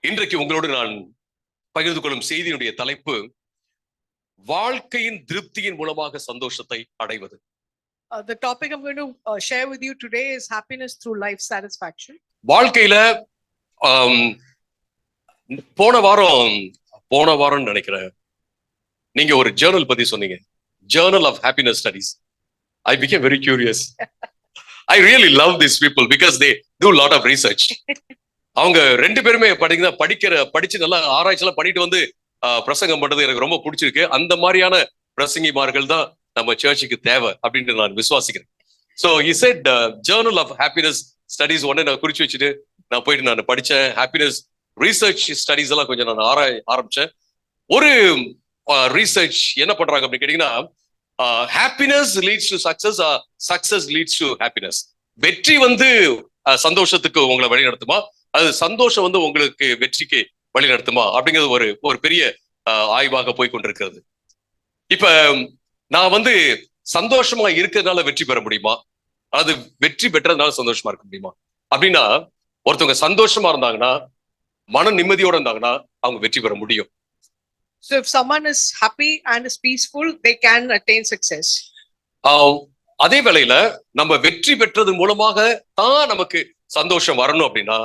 இன்றைக்கு உங்களோடு நான் பகிர்ந்து கொள்ளும் செய்தியினுடைய தலைப்பு வாழ்க்கையின் திருப்தியின் மூலமாக சந்தோஷத்தை அடைவது. The topic I'm going to share with you today is happiness through life satisfaction. வாழ்க்கையில போன வாரம் நினைக்கிறேன் நீங்க ஒரு ஜேர்னல் பத்தி சொன்னீங்க, journal of happiness studies. I became very curious. I really love these people because they do a lot of research. அவங்க ரெண்டு பேருமே படிச்சு நல்லா ஆராய்ச்சியெல்லாம் பண்ணிட்டு வந்து பிரசங்கம் பண்றது எனக்கு ரொம்ப பிடிச்சிருக்கு. அந்த மாதிரியான பிரசங்கிமார்கள் தான் நம்ம சர்ச்சுக்கு தேவை அப்படின்னு நான் விசுவாசிக்கிறேன். So he said journal of happiness studies உடனே நான் குறிச்சு வச்சுட்டு நான் போயிட்டு நான் படிச்சேன். ஹாப்பினஸ் ரீசர்ச் ஸ்டடீஸ் எல்லாம் கொஞ்சம் நான் ஆரம்பிச்சேன். ஒரு ரீசர்ச் என்ன பண்றாங்க அப்படின்னு கேட்டீங்கன்னா, happiness leads to success, success leads to happiness. வெற்றி வந்து சந்தோஷத்துக்கு உங்களை வழி நடத்துமா, அது சந்தோஷம் வந்து உங்களுக்கு வெற்றிக்கு வழி நடத்துமா அப்படிங்கிறது ஒரு பெரிய ஆய்வாக போய் கொண்டிருக்கிறது. இப்ப நான் வந்து சந்தோஷமா இருக்கிறதுனால வெற்றி பெற முடியுமா, அது வெற்றி பெற்றதுனால சந்தோஷமா இருக்க முடியுமா அப்படின்னா, ஒருத்தவங்க சந்தோஷமா இருந்தாங்கன்னா, மன நிம்மதியோட இருந்தாங்கன்னா அவங்க வெற்றி பெற முடியும். So if someone is happy and is peaceful, they can attain success. அதே வேளையில நம்ம வெற்றி பெற்றது மூலமாக தான் நமக்கு சந்தோஷம் வரணும் அப்படின்னா,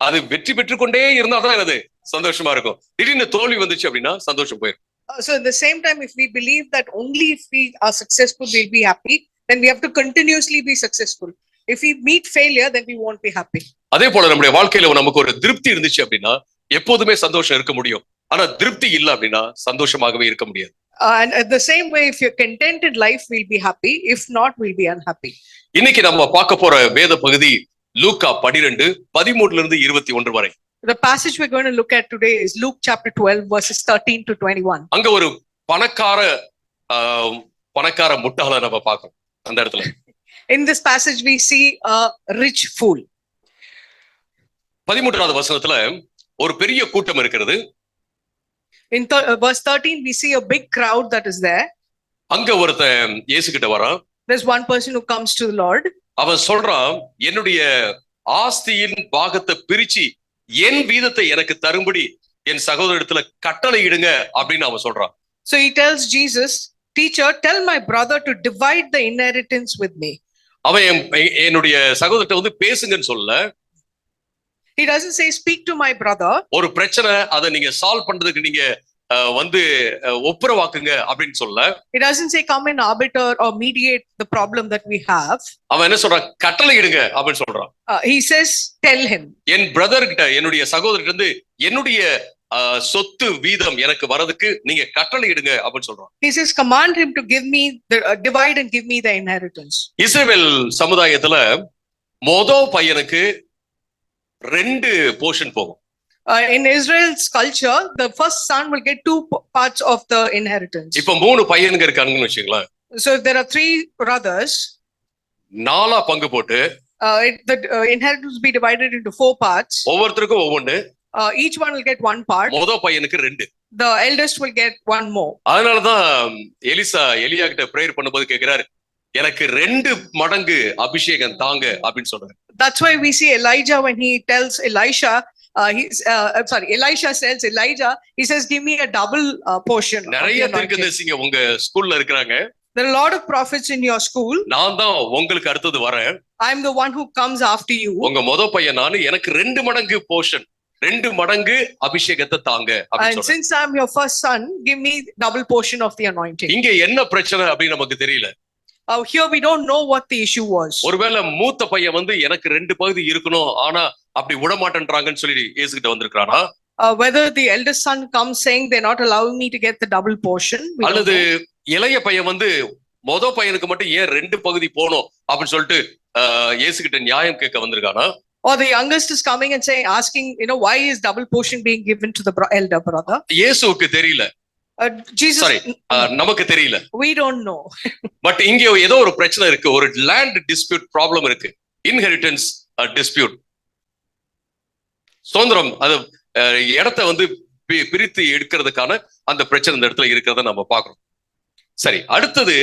அது வெற்றி பெற்றுக்கொண்டே இருந்தா தான் அது சந்தோஷமா இருக்கும். திடீர்னு தோல்வி வந்துச்சு அப்படின்னா சந்தோஷம் போயிடும். So at the same time, if we believe that only if we are successful we'll be happy, then we have to continuously be successful. If we meet failure, then we won't be happy. அதே போல நம்முடைய வாழ்க்கையில நமக்கு ஒரு திருப்தி இருந்துச்சு அப்படின்னா எப்போதுமே சந்தோஷம் இருக்க முடியும். ஆனா திருப்தி இல்ல அப்படின்னா சந்தோஷமாகவே இருக்க முடியாது. And at the same way, if you're content in life, we'll be happy. If not, we'll be unhappy. இன்னைக்கு நம்ம பார்க்க போற வேத பகுதி லூக்கா 12:13 வரை. The passage we're going to look at today is Luke chapter 12 verses 13 to 21. அங்க ஒரு பணக்கார முட்டாளை நம்ம பார்க்கிறோம் அந்த இடத்துல. In this passage we see a rich fool. 13வது வசனத்துல ஒரு பெரிய கூட்டம் இருக்கிறது. In verse 13 we see a big crowd that is there. அங்க ஒருத்தன் இயேசு கிட்ட வரான். There's one person who comes to the Lord. அவன் சொல்றான், என்னுடைய ஆஸ்தியின் பாகத்தை பிரிச்சு என் வீதத்தை எனக்கு தரும்படி என் சகோதரத்துல கட்டளை இடுங்க அப்படின்னு அவன் சொல்றான். So he tells Jesus, "Teacher, tell my brother to divide the inheritance with me." அவன் என்னுடைய சகோதரத்தை வந்து பேசுங்கன்னு சொல்ல. He doesn't say speak to my brother. ஒரு பிரச்சனை அதை நீங்க சால்வ் பண்றதுக்கு நீங்க வந்து ஒப்புரவாக்குங்க அப்படின்னு சொல்ல. He doesn't say come and arbiter or mediate the problem that we have. அவன் என்ன சொல்றான், கட்டளை இடுங்க அப்படின்னு சொல்றான். He says tell him. N brother கிட்ட, என்னுடைய சகோதரர்கிட்ட இருந்து என்னுடைய சொத்து வீதம் எனக்கு வரதுக்கு நீங்க கட்டளை இடுங்க அப்படின்னு சொல்றான். He says command him to give me the divide and give me the inheritance. இஸ்ரவேல் சமுதாயத்துல மொதல் பையனுக்கு 2 போர்ஷன் போகும். In Israel's culture, the first son will get 2 parts of the inheritance. இப்ப 3 பையனுங்க இருக்காங்கன்னு வெச்சுங்களா. So if there are 3 brothers, 4 பங்கு போட்டு the inheritance will be divided into 4 parts. ஒவ்வொருத்தருக்கும் ஒவ்வொன்று. Each one will get 1 part. மொதல் பையனுக்கு 2. The eldest will get 1 more. அதனால தான் எலியா கிட்ட பிரேயர் பண்ணும்போது கேக்குறாரு, எனக்கு 2 மடங்கு அபிஷேகம் தாங்க அப்படின்னு சொல்றாரு. That's why we see Elijah when he tells Elisha, Elisha tells Elijah, he says give me a double portion. நிறைய தீர்க்கதரிசிங்க உங்க ஸ்கூல்ல இருக்காங்க. There are a lot of prophets in your school. நான் தான் உங்களுக்கு அடுத்தது வரேன். I'm the one who comes after you. உங்க மொத பையன் நானு, எனக்கு 2 மடங்கு போர்ஷன், 2 மடங்கு அபிஷேகத்தை தாங்க அப்படி சொல்றாரு. And since I'm your first son, give me double portion of the anointing. இங்க என்ன பிரச்சனை அப்படி நமக்கு தெரியல. Here we don't know what the issue was. ஒருவேளை மூத்த பையன் வந்து எனக்கு 2 பகுதி இருக்கணும், ஆனா அப்படி விட மாட்டேன்றாங்கன்னு சொல்லி இயேசு கிட்ட வந்திருக்கானா, whether the eldest son comes saying they're not allowing me to get the double portion, அல்லது இளைய பையன் வந்து மொத பையனுக்கு மட்டும் ஏன் 2 பகுதி போணும் அப்படின்னு சொல்லிட்டு இயேசு கிட்ட நியாயம் கேட்க வந்திருக்கானா, or the youngest is coming and saying asking, why is double portion being given to the elder brother. இயேசுவுக்கு தெரியல. Jesus, நமக்கு தெரியல. We don't know. பட் இங்க ஏதோ ஒரு பிரச்சனை இருக்கு, ஒரு லேண்ட் டிஸ்பியூட் ப்ராப்ளம் இருக்கு, இன்ஹெரிட்டன்ஸ் டிஸ்பியூட். சுதந்திரம், அது இடத்தை வந்து பிரித்து எடுக்கிறதுக்கான அந்த பிரச்சனை இந்த இடத்துல இருக்கிறத நம்ம பாக்குறோம். சரி, அடுத்தது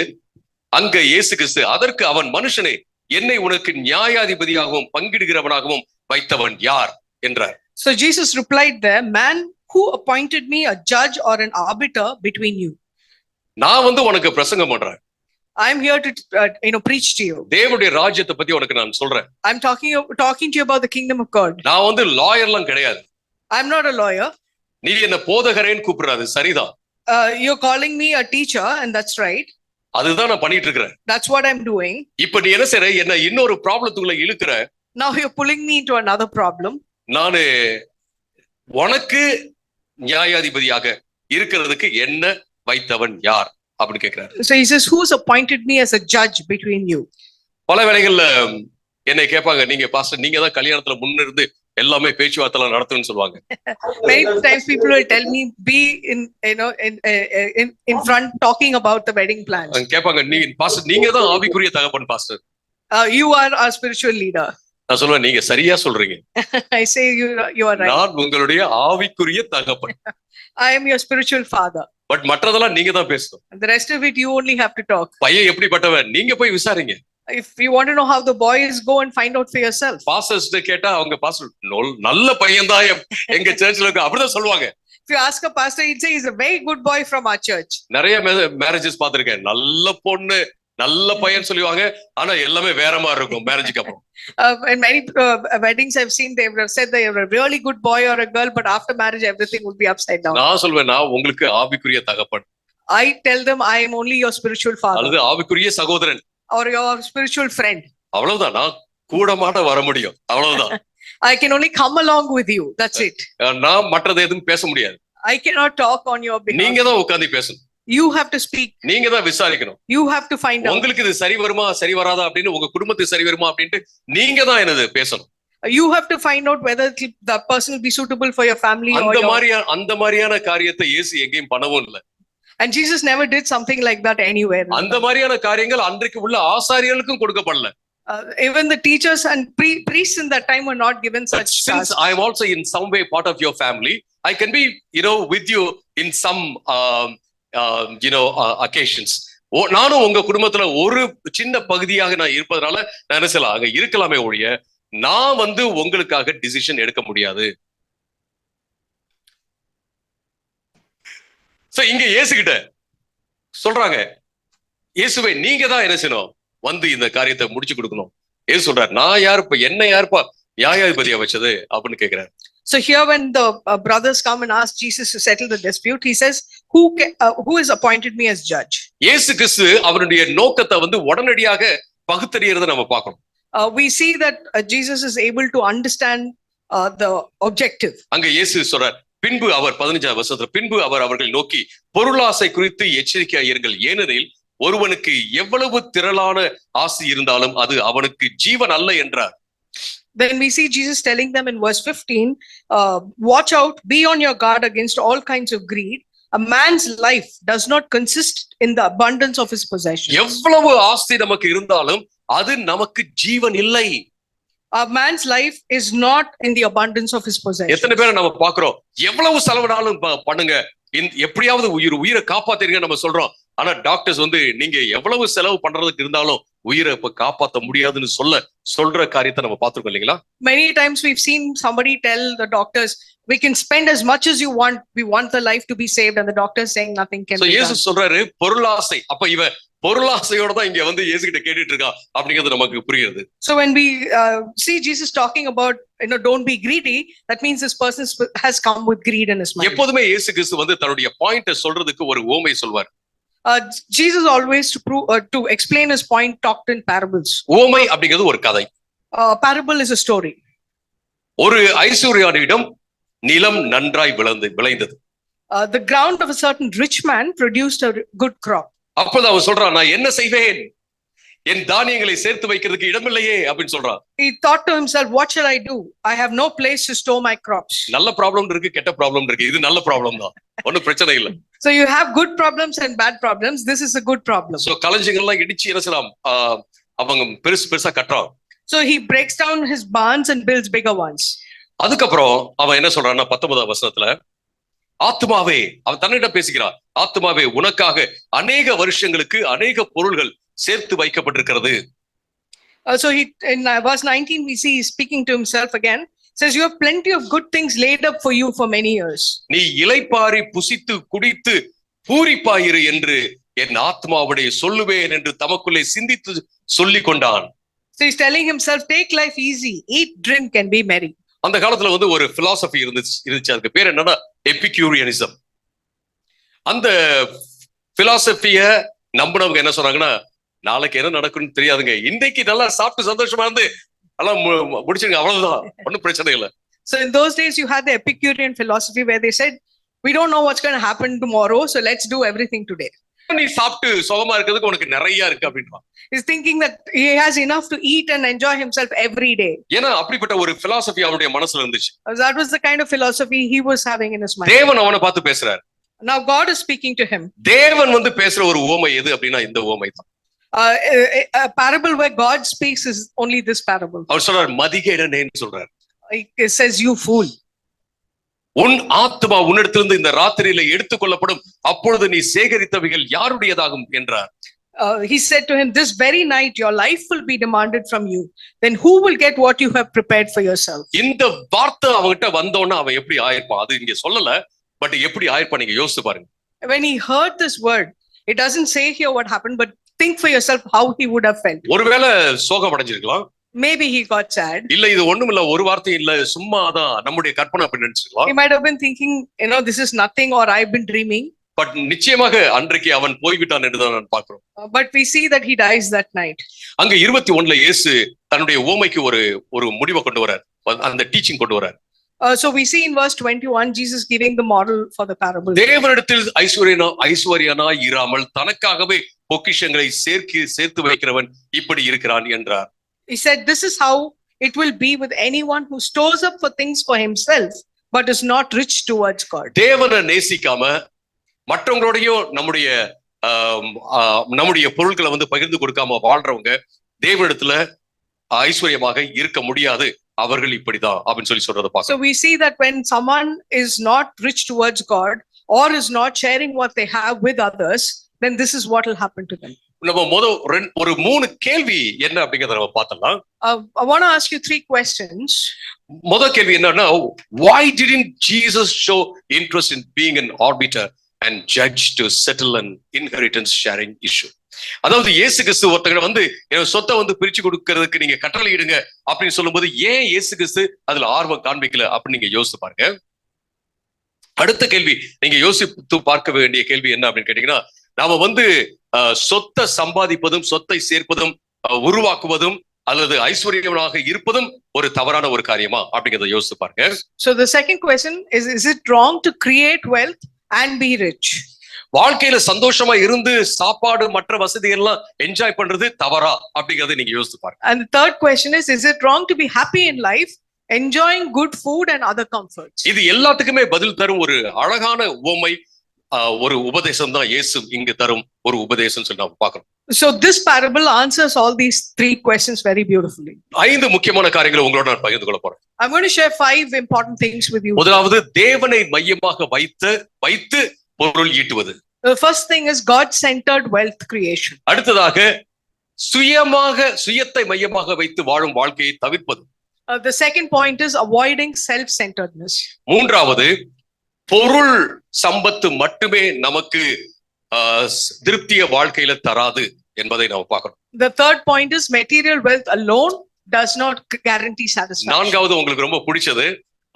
அங்க இயேசு கிறிஸ்து, அதற்கு அவன் மனுஷனே என்னை உனக்கு நியாயாதிபதியாகவும் பங்கிடுகிறவனாகவும் வைத்தவன் யார் என்றார். So Jesus replied there, man, who appointed me a judge or an arbiter between you? நான் வந்து உனக்கு பிரசங்கம் பண்றேன். I am here to preach to you. தேவனுடைய ராஜ்யத்தை பத்தி உனக்கு நான் சொல்றேன். I'm talking to you about the kingdom of God. நான் வந்து லாயர்லாம் கிடையாது. I'm not a lawyer. நீ என்ன போதகரேன்னு கூப்பிடுறாரு, சரிதான். You're calling me a teacher, and that's right. அதுதான் நான் பண்ணிட்டு இருக்கிறேன். That's what I'm doing. இப்ப நீ என்ன செய்ற, என்ன இன்னொரு ப்ராப்ளத்துக்குள்ள இழுக்குற. Now you're pulling me into another problem. நானு உனக்கு நியாயாதிபதியாக இருக்கிறதுக்கு என்ன வைத்தவன் யார் அப்படின்னு கேக்குறாரு. So he says, who's appointed me as a judge between you? பல வேளைகள்ல என்னை கேட்பாங்க, நீங்க பாஸ்டர் நீங்க தான் கல்யாணத்துல முன்னிருந்து எல்லாமே பேச்சுவார்த்தை நடத்துன்னு சொல்லுவாங்க. Many times people will tell me, be in front talking about the wedding plans. கேட்பாங்க, நீங்க பாஸ்டர் நீங்க தான் ஆவிக்குரிய தகப்பன் pastor. You are our spiritual leader. நான் சொல்லுவேன், நீங்க சரியா சொல்றீங்க. I say you are right. நான் உங்களுடைய ஆவிக்குரிய தகப்பன். I am your spiritual father. But மற்றதெல்லாம் நீங்க தான் பேசணும். The rest of it you only have to talk. பையன் எப்படிப்பட்டவன் நீங்க போய் விசாரிங்க. If you want to know how the boy is, go and find out for yourself. Pastors கேட்டா அவங்க பாஸ்டர் நல்ல பையன் தான் எங்க சர்ச்ல இருக்கு அப்படிதான் சொல்லுவாங்க. If you ask a pastor, he'd say he's a very good boy from our church. நிறைய மேரேஜஸ் பாத்திருக்கேன், நல்ல பொண்ணு நல்ல பையன் சொல்லுவாங்க, ஆனா எல்லாமே வேற மாதிரி இருக்கும் மேரேஜுக்கு அப்புறம். In many weddings I've seen, they have said they are a really good boy or a girl, but after marriage everything would be upside down. நான் சொல்வேன், நான் உங்களுக்கு ஆவிக்குரிய தகப்பன். I tell them I am only your spiritual father. அல்லது ஆவிக்குரிய சகோதரன் or your spiritual friend. அவ்வளவுதான், நான் கூட மாட்ட வர முடியும், அவ்வளவுதான். I can only come along with you, that's it. நான் மற்றது எதுவும் பேச முடியாது. I cannot talk on your behalf. நீங்க தான் உட்கார்ந்து பேசணும். You have to speak. நீங்க தான் விசாரிக்கணும். You have to find out. உங்களுக்கு இது சரி வருமா சரி வராதா அப்படின்னு, உங்க குடும்பத்துக்கு சரி வருமா அப்படின்ட்டு நீங்க தான் என்னது பேசணும். You have to find out whether the person will be suitable for your family or அந்த மாதிரியான காரியத்தை இயேசு எங்கேயும் பண்ணவும் இல்லை. And Jesus never did something like that anywhere. அந்த மாதிரியான காரியங்கள் அன்றைக்கு உள்ள ஆசாரியர்களுக்கும் கொடுக்கப்படல. Even the teachers and priests in that time were not given such tasks. Since I am also in some way part of your family, I can be with you in some occasions. நானும் உங்க குடும்பத்துல ஒரு சின்ன பகுதியாக நான் இருப்பதனால நான் என்ன செய்யலாம், அங்க இருக்கலாமே ஒழிய நான் வந்து உங்களுக்காக டிசிஷன் எடுக்க முடியாது. இங்க இயேசுகிட்ட சொல்றாங்க, இயேசுவே நீங்க தான் என்ன செய்யணும், வந்து இந்த காரியத்தை முடிச்சு கொடுக்கணும். இயேசு சொல்றாரு, நான் யாருப்பா, என்ன யாருப்பா நியாயாதிபதியா வச்சது அப்படின்னு கேக்குறாரு. So here when the brothers come and ask Jesus to settle the dispute, he says, who has appointed me as judge? இயேசு கிறிஸ்து அவருடைய நோக்கத்தை வந்து உடனடியாக பகுத்தறியறதை நம்ம பார்க்கணும். We see that Jesus is able to understand the objective. அங்க இயேசு சொல்றார், பின்பு அவர் 15ஆம் வசனத்துல, பின்பு அவர் அவர்கள் நோக்கி பொருளாசை குறித்து எச்சரிக்கையா இருங்கள், ஏனெனில் ஒருவனுக்கு எவ்வளவு திரளான ஆசை இருந்தாலும் அது அவனுக்கு ஜீவன் அல்ல என்றார். Then we see Jesus telling them in verse 15, watch out, be on your guard against all kinds of greed. A man's life does not consist in the abundance of his possessions. எவ்வளவு ஆஸ்தி நமக்கு இருந்தாலும் அது நமக்கு ஜீவன் இல்லை. A man's life is not in the abundance of his possessions. எத்தனை பேரை நம்ம பாக்குறோம், எவ்வளவு செலவினாலும் பண்ணுங்க, எப்படியாவது உயிரை காப்பாத்திருங்க நம்ம சொல்றோம். ஆனா டாக்டர்ஸ் வந்து நீங்க எவ்வளவு செலவு பண்றதுக்கு இருந்தாலும் உயிரை இப்ப காப்பாற்ற முடியாதுன்னு சொல்ற காரியத்தை நம்ம பார்த்திருக்கோம் இல்லைங்களா? Many times we've seen somebody tell the doctors, we can spend as much as you want, we want the life to be saved, and the doctor saying nothing can be done. இயேசு சொல்றாரு பொருளாசை. அப்ப இவ பொருளாசையோட தான் இங்க வந்து இயேசு கிட்ட கேட்டுட்டு இருக்கா அப்படிங்கிறது நமக்கு புரியுது. So when we see Jesus talking about don't be greedy, that means this person has come with greed in his mind. எப்போதுமே இயேசு கிறிஸ்து வந்து தன்னுடைய பாயிண்ட சொல்றதுக்கு ஒரு உவமை சொல்வார். Jesus always to explain his point talked in parables. உவமை அப்படிங்கிறது ஒரு கதை. Parable is a story. ஒரு ஐஸ்வர்யவானிடம் நிலம் நன்றாய் விளைந்தது. The ground of a certain rich man produced a good crop. அப்போது அவன் சொல்றான், நான் என்ன செய்வேன், என் தானியங்களை சேர்த்து வைக்கிறதுக்கு இடமில்லையே அப்படின்னு சொல்றான். He thought to himself, what shall I do? I have no place to store my crops. நல்ல ப்ராப்ளம் இருக்கு, கெட்ட ப்ராப்ளம் இருக்கு. இது நல்ல ப்ராப்ளம் தான், ஒன்னும் பிரச்சனை இல்ல. So you have good problems and bad problems. This is a good problem. So களஞ்சியங்கள்லாம் இடிச்சு என்ன செய்யலாம், அவங்க பெருசா கட்டுறான். So he breaks down his barns and builds bigger ones. அதுக்கப்புறம் அவன் என்ன சொல்றான்னா 19ஆம் வசனத்துல, ஆத்துமாவே, அவன் தன்னிடம் பேசுகிறான், ஆத்துமாவே உனக்காக அநேக வருஷங்களுக்கு அநேக பொருள்கள் சேர்த்து வைக்கப்பட்டிருக்கிறது. So in verse 19 we see he's speaking to himself again. Says you have plenty of good things laid up for you for many years. நீ இளைப்பாரி புசித்து குடித்து பூரிப்பாயிரு என்று என் ஆத்மாவுடைய சொல்லுவேன் என்று தமக்குள்ளே சிந்தித்து சொல்லிக் கொண்டான். So he's telling himself, take life easy, eat, drink and be merry. அந்த காலத்துல வந்து ஒரு பிலாசபி இருந்துச்சு. அதுக்கு பேர் என்னன்னா எபிக்யூரியனிசம். அந்த பிலாசபிய நம்பினவங்க என்ன சொன்னாங்கன்னா, நாளைக்கு என்ன நடக்கும்னு தெரியாதுங்க, இன்னைக்கு நல்லா சாப்பிட்டு சந்தோஷமா இருந்து எல்லாம் முடிச்சிருங்க, அவ்வளவுதான், ஒன்னும் பிரச்சனை இல்லை. So in those days you had the Epicurean philosophy where they said, we don't know what's going to happen tomorrow, so let's do everything today. நீ சாப்பிட்டு சுகமா இருக்கிறதுக்கு உனக்கு நிறைய இருக்கு அப்படின்றான். He's thinking that he has enough to eat and enjoy himself every day. ஏன்னா அப்படிப்பட்ட ஒரு பிலாசபி அவனுடைய மனசுல இருந்துச்சு. That was the kind of philosophy he was having in his mind. தேவன் அவனை பார்த்து பேசுறாரு. Now God is speaking to him. தேவன் வந்து பேசுற ஒரு உவமை எது அப்படின்னா இந்த உவமை தான். A parable where God speaks is only this parable. அவர் சொல்றார், மதிகேடனேன்னு சொல்றார். He says, you fool. உன் ஆத்மா உன்னிடத்திலிருந்து இந்த ராத்திரியில எடுத்துக்கொள்ளப்படும், அப்பொழுது நீ சேகரித்தவைகள் யாருடையதாகும் என்றார். He said to him, this very night your life will be demanded from you. Then who will get what you have prepared for yourself? இந்த வார்த்தை அவன்கிட்ட வந்தோன்னா அவன் எப்படி ஆயிருப்பான், அது இங்க சொல்லல, பட் எப்படி ஆயிருப்பான் நீங்க யோசிச்சு பாருங்க. When he heard this word, it doesn't say here what happened, but think for yourself how he would have felt. ஒருவேளை சோகம் அடைஞ்சிருக்கலாம். Maybe he got sad. இல்ல இது ஒண்ணும் இல்ல, ஒரு வார்த்தை இல்ல, சும்மாதான் நம்முடைய கற்பனை அப்படி நினைச்சுக்கலாம். He might have been thinking, this is nothing, or I've been dreaming. But நிச்சயமாக அன்றைக்கு அவன் போய்விட்டான் என்றுதான் நான் பார்க்கிறோம். But we see that he dies that night. அங்க 21 இயேசு தன்னுடைய உவமைக்கு ஒரு முடிவை கொண்டு வரார், அந்த டீச்சிங் கொண்டு வரார். So we see in verse 21 Jesus giving the model for the parable. தேவனிடத்தில் ஐஸ்வர்யனாய் இராமல் தனக்காகவே பொக்கிஷங்களை சேர்த்து வைக்கிறவன் இப்படி இருக்கிறான் என்றார். He said, this is how it will be with anyone who stores up for things for himself but is not rich towards God. தேவனை நேசிக்காம மற்றவங்களோடையும் நம்முடைய பொருட்களை வந்து பகிர்ந்து கொடுக்காம வாழ்றவங்க தேவனிடத்துல ஐஸ்வர்யமாக இருக்க முடியாது, அவர்கள் இப்படிதான் அப்படின்னு சொல்லி சொல்றத பார்க்க. So we see that when someone is not rich towards God or is not sharing what they have with others, then this is what will happen to them. நம்ம ஒரு 3 கேள்வி என்ன அப்படிங்கறத நம்ம பார்த்தலாம். I want to ask you 3 questions. முதல் கேள்வி என்னன்னா, why didn't Jesus show interest in being an arbiter and judge to settle an inheritance sharing issue? அதாவது இயேசு கிறிஸ்து ஒருத்தங்க வந்து சொத்தை வந்து பிரிச்சு கொடுக்கறதுக்கு நீங்க கட்டளை இடுங்க அப்படின்னு சொல்லும்போது ஏன் இயேசு கிறிஸ்து அதுல ஆர்வம் காண்பிக்கல அப்படின்னு நீங்க யோசித்து பாருங்க. அடுத்த கேள்வி நீங்க யோசித்து பார்க்க வேண்டிய கேள்வி என்ன அப்படின்னு கேட்டீங்கன்னா, நாம வந்து சொத்தை சம்பாதிப்பதும் சொத்தை சேர்ப்பதும் உருவாக்குவதும் அல்லது ஐஸ்வர்யமாக இருப்பதும் ஒரு தவறான ஒரு காரியமா அப்படிங்கறத யோசித்து பாருங்க. So the second question is it wrong to create wealth and be rich? வாழ்க்கையில சந்தோஷமா இருந்து சாப்பாடு மற்ற வசதிகள் எல்லாம் என்ஜாய் பண்றது தவறா அப்படிங்கறத நீங்க யோசித்து பாருங்க. And the third question is it wrong to be happy in life, enjoying good food and other comforts? இது எல்லாத்துக்குமே பதில் தரும் ஒரு அழகான உவமை, ஒரு உபதேசம் தான் இயேசு இங்கு தரும் ஒரு உபதேசம் சொல்லி நாம பார்க்கிறோம். So this parable answers all these 3 questions very beautifully. 5 முக்கியமான காரியங்களை உங்களோட நான் பகிர்ந்து கொள்ள போறேன். I'm going to share 5 important things with you. முதலாவது, தேவனை மையமாக வைத்து பொருள் ஈட்டுவது. The first thing is God-centered wealth creation. அடுத்ததாக, சுயத்தை மையமாக வைத்து வாழும் வாழ்க்கையை தவிர்ப்பது. The second point is avoiding self-centeredness. மூன்றாவது, பொருள் சம்பத்து மட்டுமே நமக்கு திருப்திய வாழ்க்கையில தராது என்பதை நாம் பார்க்கணும். The third point is material wealth alone does not guarantee satisfaction. நான்காவது, உங்களுக்கு ரொம்ப பிடிச்சது,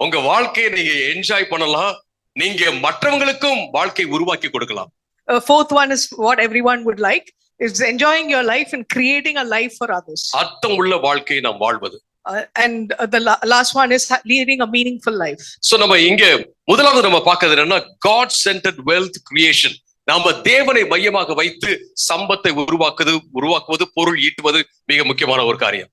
உங்க வாழ்க்கையை நீங்க என்ஜாய் பண்ணலாம், நீங்க மற்றவங்களுக்கும் வாழ்க்கை உருவாக்கி கொடுக்கலாம். Fourth one is what everyone would like, is enjoying your life and creating a life for others. அர்த்தம் உள்ள வாழ்க்கையை நாம் வாழ்வது. And the last one is leading a meaningful life. So நம்ம இங்க முதலாவது நம்ம பார்க்கிறது என்னன்னா, God centered wealth creation. நாம தேவனை மையமாக வைத்து சம்பத்தை உருவாக்குவது பொருள் ஈட்டுவது மிக முக்கியமான ஒரு காரியம்.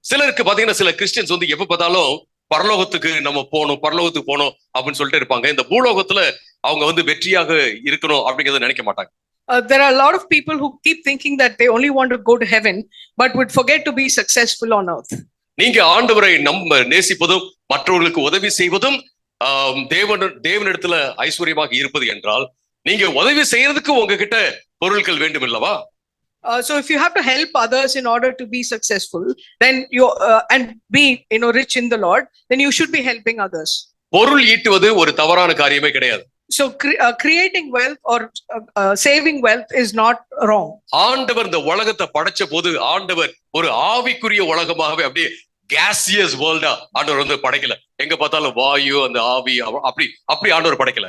சிலருக்கு பாத்தீங்கன்னா, சில கிறிஸ்டியன்ஸ் வந்து எப்ப பார்த்தாலும் பரலோகத்துக்கு நம்ம பரலோகத்துக்கு போகணும் அப்படின்னு சொல்லிட்டு இருப்பாங்க. இந்த பூலோகத்துல அவங்க வந்து வெற்றியாக இருக்கணும் அப்படிங்கறத நினைக்க மாட்டாங்க. There are a lot of people who keep thinking that they only want to go to heaven but would forget to be successful on earth. நீங்க ஆண்டவரை நேசிப்பதும் மற்றவர்களுக்கு உதவி செய்வதும் தேவனிடத்துல ஐஸ்வர்யமாக இருப்பது என்றால், நீங்க உதவி செய்யறதுக்கு உங்ககிட்ட பொருட்கள் வேண்டும் அல்லவா? So if you have to help others in order to be successful, then you and be rich in the Lord, then you should be helping others. பொருள் ஈட்டுவது ஒரு தவறான காரியமே கிடையாது. So creating wealth or saving wealth is not wrong. ஆண்டவர் இந்த உலகத்தை படைச்ச போது ஆண்டவர் ஒரு ஆவிக்குரிய உலகமாகவே அப்படியே gaseous வேர்ல்டா ஆண்டவர் வந்து படைக்கல. எங்க பார்த்தாலும் வாயு அந்த ஆவி அப்படி ஆண்டவர் படைக்கல.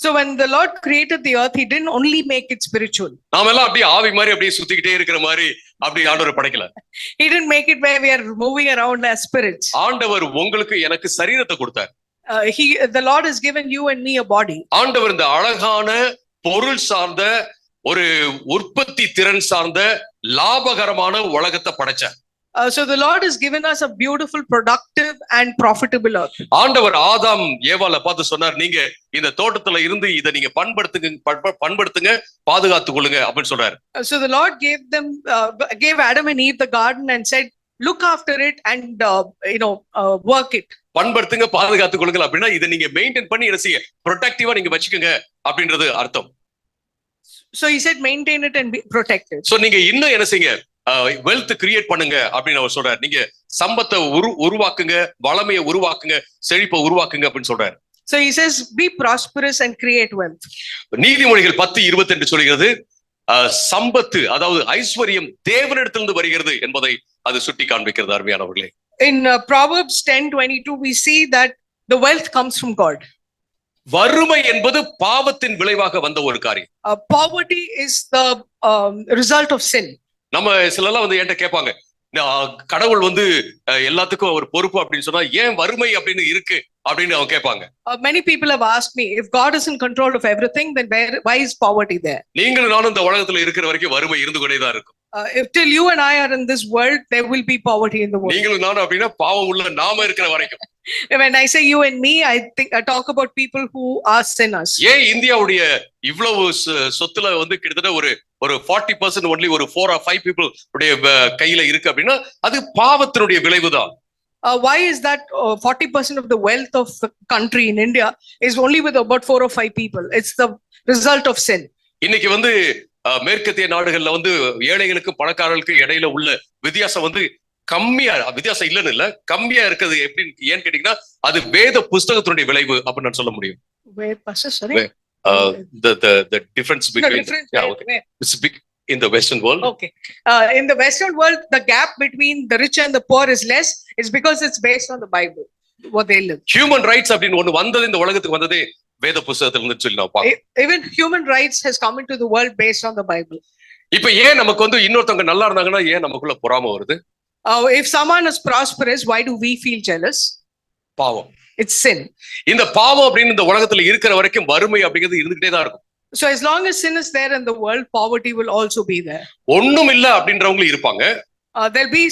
So when the Lord created the earth, he didn't only make it spiritual. நாம எல்லாம் அப்படியே ஆவி மாதிரி அப்படியே சுத்திக்கிட்டே இருக்கிற மாதிரி அப்படி ஆண்டவர் படைக்கல. He didn't make it where we are moving around as spirits. ஆண்டவர் உங்களுக்கு எனக்கு சரீரத்தை கொடுத்தார். The Lord has given you and me a body. ஆண்டவர் இந்த அழகான பொருள் சார்ந்த ஒரு உற்பத்தி திறன் சார்ந்த லாபகரமான உலகத்தை படைச்சார். So the Lord has given us a beautiful, productive and profitable earth. ஆண்டவர் ஆதாம் ஏவாளை பார்த்து சொன்னார், நீங்க இந்த தோட்டத்துல இருந்து இதை நீங்க பண்படுத்துங்க பாதுகாத்துக் கொள்ளுங்க அப்படின்னு சொல்றாரு. So the Lord gave Adam and Eve the garden and said, look after it and work it. பண்படுத்துங்க பாதுகாத்துக் கொள்ளுங்க அப்படின்னா இதை நீங்க மெயின்டைன் பண்ணி என்ன செய்ய ப்ரொடெக்டிவா நீங்க வச்சுக்கோங்க அப்படின்றது அர்த்தம். So he said maintain it and be protected. So நீங்க இன்னும் என்ன செய்யுங்க வெல்த் கிரியேட் பண்ணுங்க அப்படின்னு அவர் சொல்றாரு. நீங்க சம்பத்தை உருவாக்குங்க, வளமையை உருவாக்குங்க, செழிப்பை உருவாக்குங்க அப்படின்னு சொல்றாரு. So he says be prosperous and create wealth. நீதிமொழிகள் 10:22 சொல்கிறது சம்பத்து அதாவது ஐஸ்வர்யம் தேவனிடத்திலிருந்து வருகிறது என்பதை அது சுட்டி காண்பிக்கிறது. அருமையானவர்களே, in Proverbs 10:22 we see that the wealth comes from God. வறுமை என்பது பாவத்தின் விளைவாக வந்த ஒரு காரியம். Poverty is the result of sin. நம்ம சிலலாம் வந்து என்கிட்ட கேட்பாங்க, கடவுள் வந்து எல்லாத்துக்கும் ஒரு பொறுப்பு அப்படின்னு சொன்னா ஏன் வறுமை அப்படின்னு இருக்கு அப்படின்னு அவங்க கேட்பாங்க. Many people have asked me, if God is in control of everything, then why is poverty there? நீங்களும் நானும் இந்த உலகத்துல இருக்கிற வரைக்கும் வறுமை இருந்து கொண்டே தான் இருக்கும். If till you and I are in this world, there will be poverty in the world. நீங்களும் நானும் அப்படின்னா பாவம் உள்ள நாம இருக்கிற வரைக்கும். When I say you and me, I talk about people who are sinners. ஏன் இந்தியாவுடைய இவ்வளவு சொத்துல வந்து கிட்டத்தட்ட ஒரு 40% only ஒரு 4 or 5 people உடைய கையில இருக்கு அப்படின்னா அது பாவத்தினுடைய விளைவுதான். Why is that 40% of the wealth of the country in India is only with about 4 or 5 people? It's the result of sin. இன்னைக்கு வந்து மேற்கத்திய நாடுகள்ல வந்து ஏழைகளுக்கும் பணக்காரர்களுக்கும் இடையில உள்ள வித்தியாசம் வந்து கம்மியா, வித்தியாசம் இல்லைன்னு இல்ல, கம்மியா இருக்குது. எப்படின்னு ஏன்னு கேட்டீங்கன்னா அது வேத புஸ்தகத்தினுடைய விளைவு அப்படின்னு நான் சொல்ல முடியும். The difference between it's big in the Western world. Okay. In the Western world, the gap between the rich and the poor is less. It's because it's based on the Bible, what they live. Human rights அப்படின்னு ஒண்ணு வந்தது இந்த உலகத்துக்கு வந்ததே வேத புஸ்தகத்துல இருந்து சொல்லி நான் பாக்கிறேன். Even human rights has come into the world based on the Bible. இப்ப ஏன் நமக்கு வந்து இன்னொருத்தவங்க நல்லா இருந்தாங்கன்னா ஏன் நமக்குள்ள பொறாமை வருது? If someone is prosperous, why do we feel jealous? பாவம். It's sin. இந்த பாவம் அப்படின்னு இந்த உலகத்துல இருக்கிற வரைக்கும் வறுமை அப்படிங்கிறது இருந்துகிட்டே தான் இருக்கும். So as long as sin is there in the world, poverty will also be there. ஒண்ணும் இல்ல அப்படின்றவங்களும் இருப்பாங்க. There'll be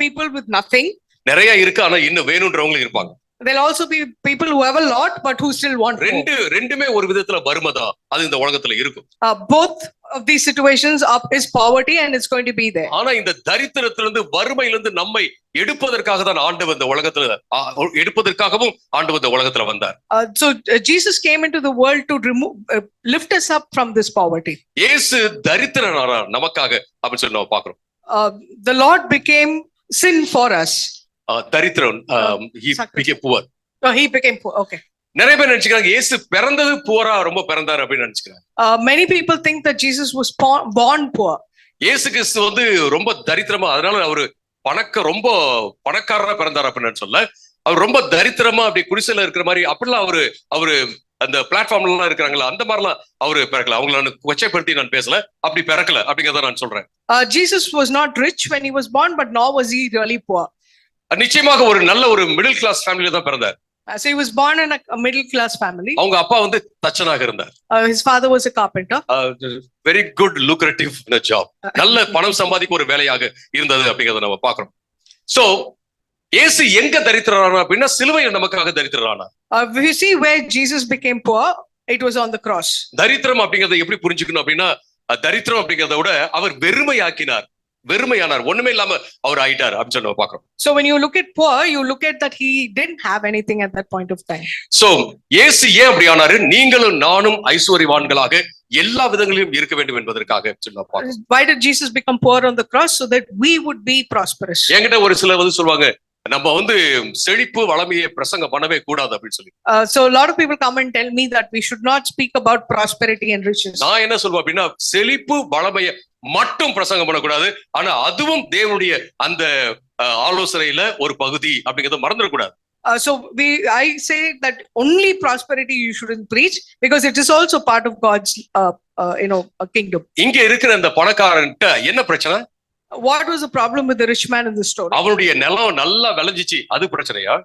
people with nothing. நிறைய இருக்கு ஆனா இன்னும் வேணும்ன்றவங்களும் இருப்பாங்க. There'll also be people who have a lot but who still want more. ரெண்டுமே ஒரு விதத்துல வறுமைதான் அது இந்த உலகத்துல இருக்கும். Both of these situations is poverty and it's going to be there. ஆனா இந்த தரித்திரத்திலிருந்து வறுமையிலிருந்து நம்மை எடுப்பதற்காக தான் ஆண்டவர் இந்த உலகத்துல எடுப்பதற்காகவும் ஆண்டவர் இந்த உலகத்துல வந்தார். So Jesus came into the world to lift us up from this poverty. இயேசு தரித்திரனானார் நமக்காக அப்படின்னு சொல்லி நம்ம பார்க்கிறோம். The Lord became sin for us. தரித்திரன் he became poor. He became poor. Okay. நிறைய பேர் நினைச்சுக்கிறாங்க இயேசு பிறந்தது புவரா ரொம்ப பிறந்தாரு அப்படின்னு நினைச்சுக்கிறாங்க. Many people think that Jesus was born poor. இயேசு கிறிஸ்து வந்து ரொம்ப தரித்திரமா, அதனால அவரு ரொம்ப பணக்காரரா பிறந்தாரு அப்படின்னு சொல்ல, அவர் ரொம்ப தரித்திரமா அப்படி குடிசையில இருக்கிற மாதிரி அப்படிலாம் அவரு அந்த பிளாட்ஃபார்ம்ல எல்லாம் இருக்கிறாங்களா அந்த மாதிரிலாம் அவரு பிறக்கல. அவங்களை நான் கொச்சைப்படுத்தி நான் பேசல, அப்படி பிறக்கல அப்படிங்கிறத நான் சொல்றேன். Jesus was not rich when he was born, but nor was he really poor. நிச்சயமாக ஒரு நல்ல ஒரு மிடில் கிளாஸ் ஃபேமிலில தான் பிறந்தார். So he was born in a middle class family. அவங்க அப்பா வந்து தச்சனாக இருந்தார். His father was a carpenter. Very good lucrative job. நல்ல பணம் சம்பாதிக்க ஒரு வேலையாக இருந்தது அப்படிங்கறத நம்ம பார்க்கிறோம். So இயேசு எங்க தரித்திரரானார் அப்படின்னா சிலுவையில் நமக்காக தரித்திரரானார். We see where Jesus became poor, it was on the cross. தரித்திரம் அப்படிங்கறத எப்படி புரிஞ்சுக்கணும் அப்படின்னா தரித்திரம் அப்படிங்கறத விட அவர் வெறுமையானார், ஒண்ணுமே இல்லாம அவர் ஆயிட்டார் அப்படின்னு சொல்லி பாக்குறோம். So when you look at poor, you look at that he didn't have anything at that point of time. So இயேசு ஏன் அப்படி ஆனாரு? நீங்களும் நானும் ஐஸ்வர்யவான்களாக எல்லா விதங்களிலும் இருக்க வேண்டும் என்பதற்காக சொன்னா. Why did Jesus become poor on the cross? So that we would be prosperous. என்கிட்ட ஒரு சிலர் வந்து சொல்லுவாங்க, நம்ம வந்து செழிப்பு வளமையை பிரசங்கம் பண்ணவே கூடாது அப்படின்னு சொல்லி. So a lot of people come and tell me that we should not speak about prosperity and riches. நான் என்ன சொல்வேன் அப்படின்னா, செழிப்பு வளமையை மட்டும் பிரசங்கம் பண்ணக்கூடாது, ஆனா அதுவும் தேவனுடைய அந்த ஆலோசனையில ஒரு பகுதி அப்படிங்கறத மறந்துடக்கூடாது. So I say that only prosperity you shouldn't preach, because it is also part of God's kingdom. இங்க இருக்கிற அந்த பணக்காரன்ட்ட என்ன பிரச்சனை? What was the problem with the rich man in the story? அவனுடைய நிலம் நல்லா விளைஞ்சிச்சு, அது பிரச்சனையா?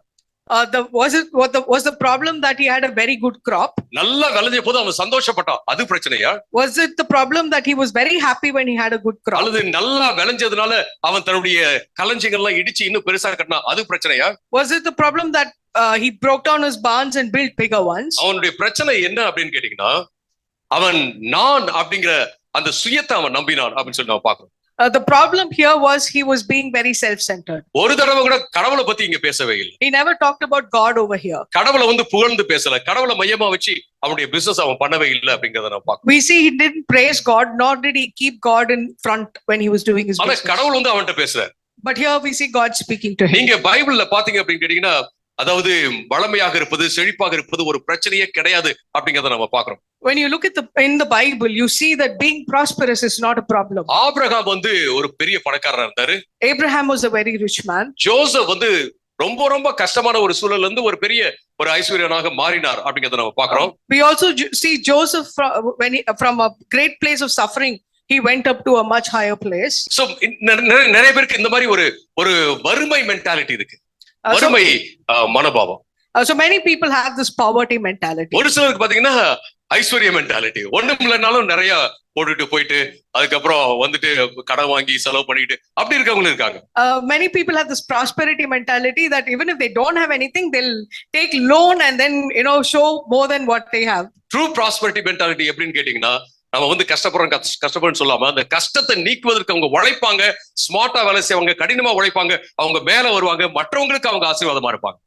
Was the problem that he had a very good crop? நல்லா விளைஞ்ச போது அவன் சந்தோஷப்பட்டான், அது பிரச்சனையா? Was it the problem that he was very happy when he had a good crop? அல்லது நல்லா விளைஞ்சதுனால அவன் தன்னுடைய களஞ்சியங்கள் எல்லாம் இடிச்சு இன்னும் பெருசா கட்டினா, அது பிரச்சனையா? Was it the problem that he broke down his barns and built bigger ones? அவனுடைய பிரச்சனை என்ன அப்படின்னு கேட்டீங்கன்னா, அவன் நான் அப்படிங்கிற அந்த சுயத்தை அவன் நம்பினான் அப்படின்னு சொல்லி நான் பாக்குறோம். The problem here was he was being very self-centered. ஒரு தடவை கூட கடவுளை பத்தி இங்க பேசவே இல்லை. He never talked about God over here. கடவுளை வந்து புகழ்ந்து பேசல, கடவுளை மையமா வச்சு அவனுடைய பிசினஸ் அவன் பண்ணவே இல்லை அப்படிங்கறத நான் பாக்குறேன். We see he didn't praise God, nor did he keep God in front when he was doing his business. ஆனா கடவுள் வந்து அவன்கிட்ட பேசுறார். But here we see God speaking to him. நீங்க பைபிள்ல பாத்தீங்க அப்படின்னு கேட்டீங்கன்னா, அதாவது வளமையாக இருப்பது செழிப்பாக இருப்பது ஒரு பிரச்சனையே கிடையாது அப்படிங்கறத நம்ம பாக்குறோம். When you look at in the Bible, you see that being prosperous is not a problem. Abraham வந்து ஒரு பெரிய பணக்காரரா இருந்தாரு. Abraham was a very rich man. Joseph வந்து ரொம்ப ரொம்ப கஷ்டமான ஒரு சூழல்ல இருந்து ஒரு பெரிய ஒரு ஐஸ்வர்யனாக மாறினார் அப்படிங்கறத நம்ம பாக்குறோம். We also see Joseph from a great place of suffering, he went up to a much higher place. So நிறைய பேருக்கு இந்த மாதிரி ஒரு வறுமை மென்டாலிட்டி இருக்கு, வறுமை மனோபாவம். So many people have this poverty mentality. ஒரு சிலருக்கு பாத்தீங்கன்னா ஐஸ்வர்ய மென்டாலிட்டி, ஒண்ணும் இல்லைனாலும் நிறைய போட்டுட்டு போயிட்டு அதுக்கப்புறம் வந்துட்டு கடன் வாங்கி செலவு பண்ணிட்டு அப்படி இருக்கவங்களும் இருக்காங்க. Many people have this prosperity mentality that even if they don't have anything, they'll take loan and then show more than what they have. True prosperity mentality எப்படின்னு கேட்டீங்கன்னா, நம்ம வந்து கஷ்டப்படுறோம் சொல்லாம அந்த கஷ்டத்தை நீக்குவதற்கு அவங்க உழைப்பாங்க, ஸ்மார்ட்டா வேலை செய்வாங்க, கடினமா உழைப்பாங்க, அவங்க மேல வருவாங்க, மற்றவங்களுக்கு அவங்க ஆசீர்வாதமா இருப்பாங்க.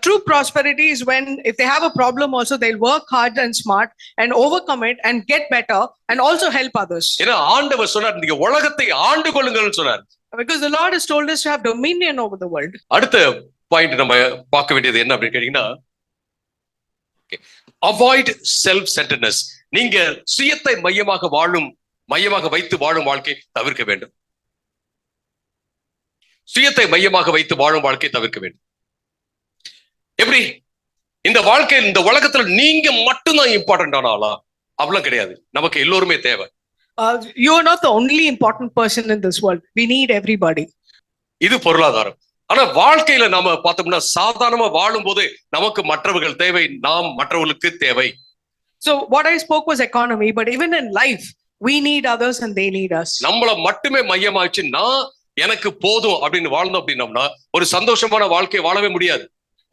True prosperity is when if they have a problem also, they'll work hard and smart and overcome it and get better and also help others. ஏன்னா ஆண்டவர் சொன்னார், நீங்க உலகத்தை ஆண்டு கொள்ளுங்கள்னு சொன்னார். Because the Lord has told us to have dominion over the world. அடுத்த point நம்ம பார்க்க வேண்டியது என்ன அப்படின்னு கேட்டீங்கன்னா, அவாய்ட் செல்ஃப் சென்டர்னஸ். நீங்க சுயத்தை மையமாக வைத்து வாழும் வாழ்க்கை தவிர்க்க வேண்டும். சுயத்தை மையமாக வைத்து வாழும் வாழ்க்கை தவிர்க்க வேண்டும். எப்படி இந்த வாழ்க்கை, இந்த உலகத்துல நீங்க மட்டும்தான் இம்பார்ட்டன்ட் ஆனாலா? அப்படிலாம் கிடையாது, நமக்கு எல்லோருமே தேவை. You are not the only important person in this world. We need everybody. இது பொருளாதாரம். ஆனா வாழ்க்கையில நாம பார்த்தோம்னா, சாதாரணமா வாழும் போது நமக்கு மற்றவர்கள் தேவை, நாம் மற்றவர்களுக்கு தேவை. So what I spoke was economy, but even in life we need others and they need us. நம்மள மட்டுமே மையமா வச்சு நான் எனக்கு போதும் அப்படின்னு வாழ்ந்தோம் அப்படின்னோம்னா ஒரு சந்தோஷமான வாழ்க்கையை வாழவே முடியாது.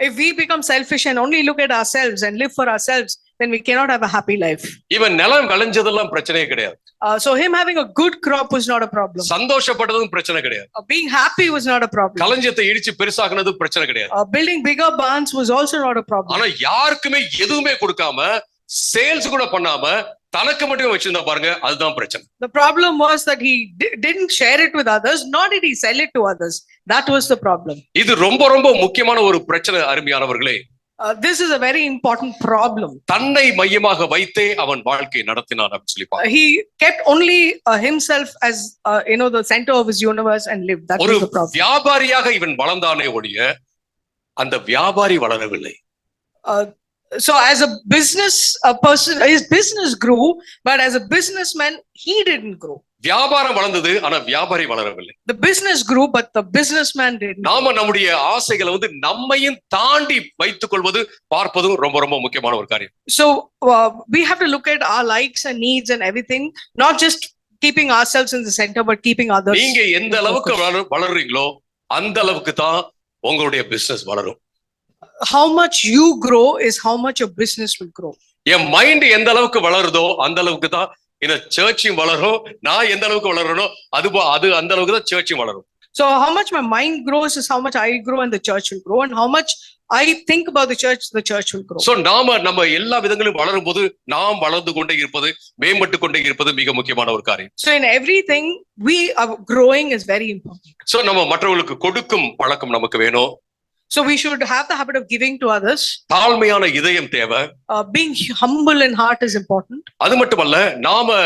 If we become selfish and only look at ourselves and live for ourselves, then we cannot have a happy life. இவன் நிலம் விளைஞ்சதெல்லாம் பிரச்சனையே கிடையாது. So him having a good crop was not a problem. சந்தோஷப்பட்டதும் பிரச்சனை கிடையாது. Being happy was not a problem. களஞ்சியத்தை இடிச்சு பெருசாக்குனது பிரச்சனை கிடையாது. Building bigger barns was also not a problem. ஆனா யாருக்குமே எதுவுமே கொடுக்காம, சேல்ஸ் கூட பண்ணாம தனக்கு மட்டும் வச்சிருந்தா பாருங்க, அதுதான் பிரச்சனை. The problem was that he didn't share it with others, nor did he sell it to others. That was the problem. இது ரொம்ப ரொம்ப முக்கியமான ஒரு பிரச்சனை அருமையானவர்களே. This is a very important problem. தன்னை மையமாக வைத்தே அவன் வாழ்க்கை நடத்தினான் அப்படின்னு சொல்லி பாருங்க. He kept only himself as the center of his universe and lived. That was the problem. ஒரு வியாபாரியாக இவன் வளர்ந்தானே ஒழிய அந்த வியாபாரி வளரவில்லை. So as a business person, his business grew, but as a businessman he didn't grow. வியாபாரம் வளர்ந்தது, ஆனா வியாபாரி வளரவில்லை. The business grew, but the businessman didn't. நாம நம்முடைய ஆசைகளை வந்து நம்மையும் தாண்டி வைத்துக் கொள்வது, பார்ப்பதும் ரொம்ப ரொம்ப முக்கியமான ஒரு காரியம். So we have to look at our likes and needs and everything, not just keeping ourselves in the center, but keeping others. நீங்க எந்த அளவுக்கு வளர்றீங்களோ அந்த அளவுக்கு தான் உங்களுடைய பிசினஸ் வளரும். How much you grow is how much your business will grow. N mind எந்த அளவுக்கு வளருதோ அந்த அளவுக்கு தான் சர்ச்சும் வளரும். நான் எந்த அளவுக்கு வளரணும் அது அந்த அளவுக்கு தான் சர்ச்சும் வளரும். So how much my mind grows is how much I grow and the church will grow, and how much I think about the church will grow. So நம்ம எல்லா விதங்களும் வளரும் போது நாம் வளர்ந்து கொண்டே இருப்பது, மேம்பட்டு கொண்டே இருப்பது மிக முக்கியமான ஒரு காரியம். So in everything we are growing is very important. So நம்ம மற்றவர்களுக்கு கொடுக்கும் பழக்கம் நமக்கு வேணும். So we should have the habit of giving to others. தாழ்மையான இதயம் தேவை. Being humble in heart is important. அது மட்டுமல்ல, நாம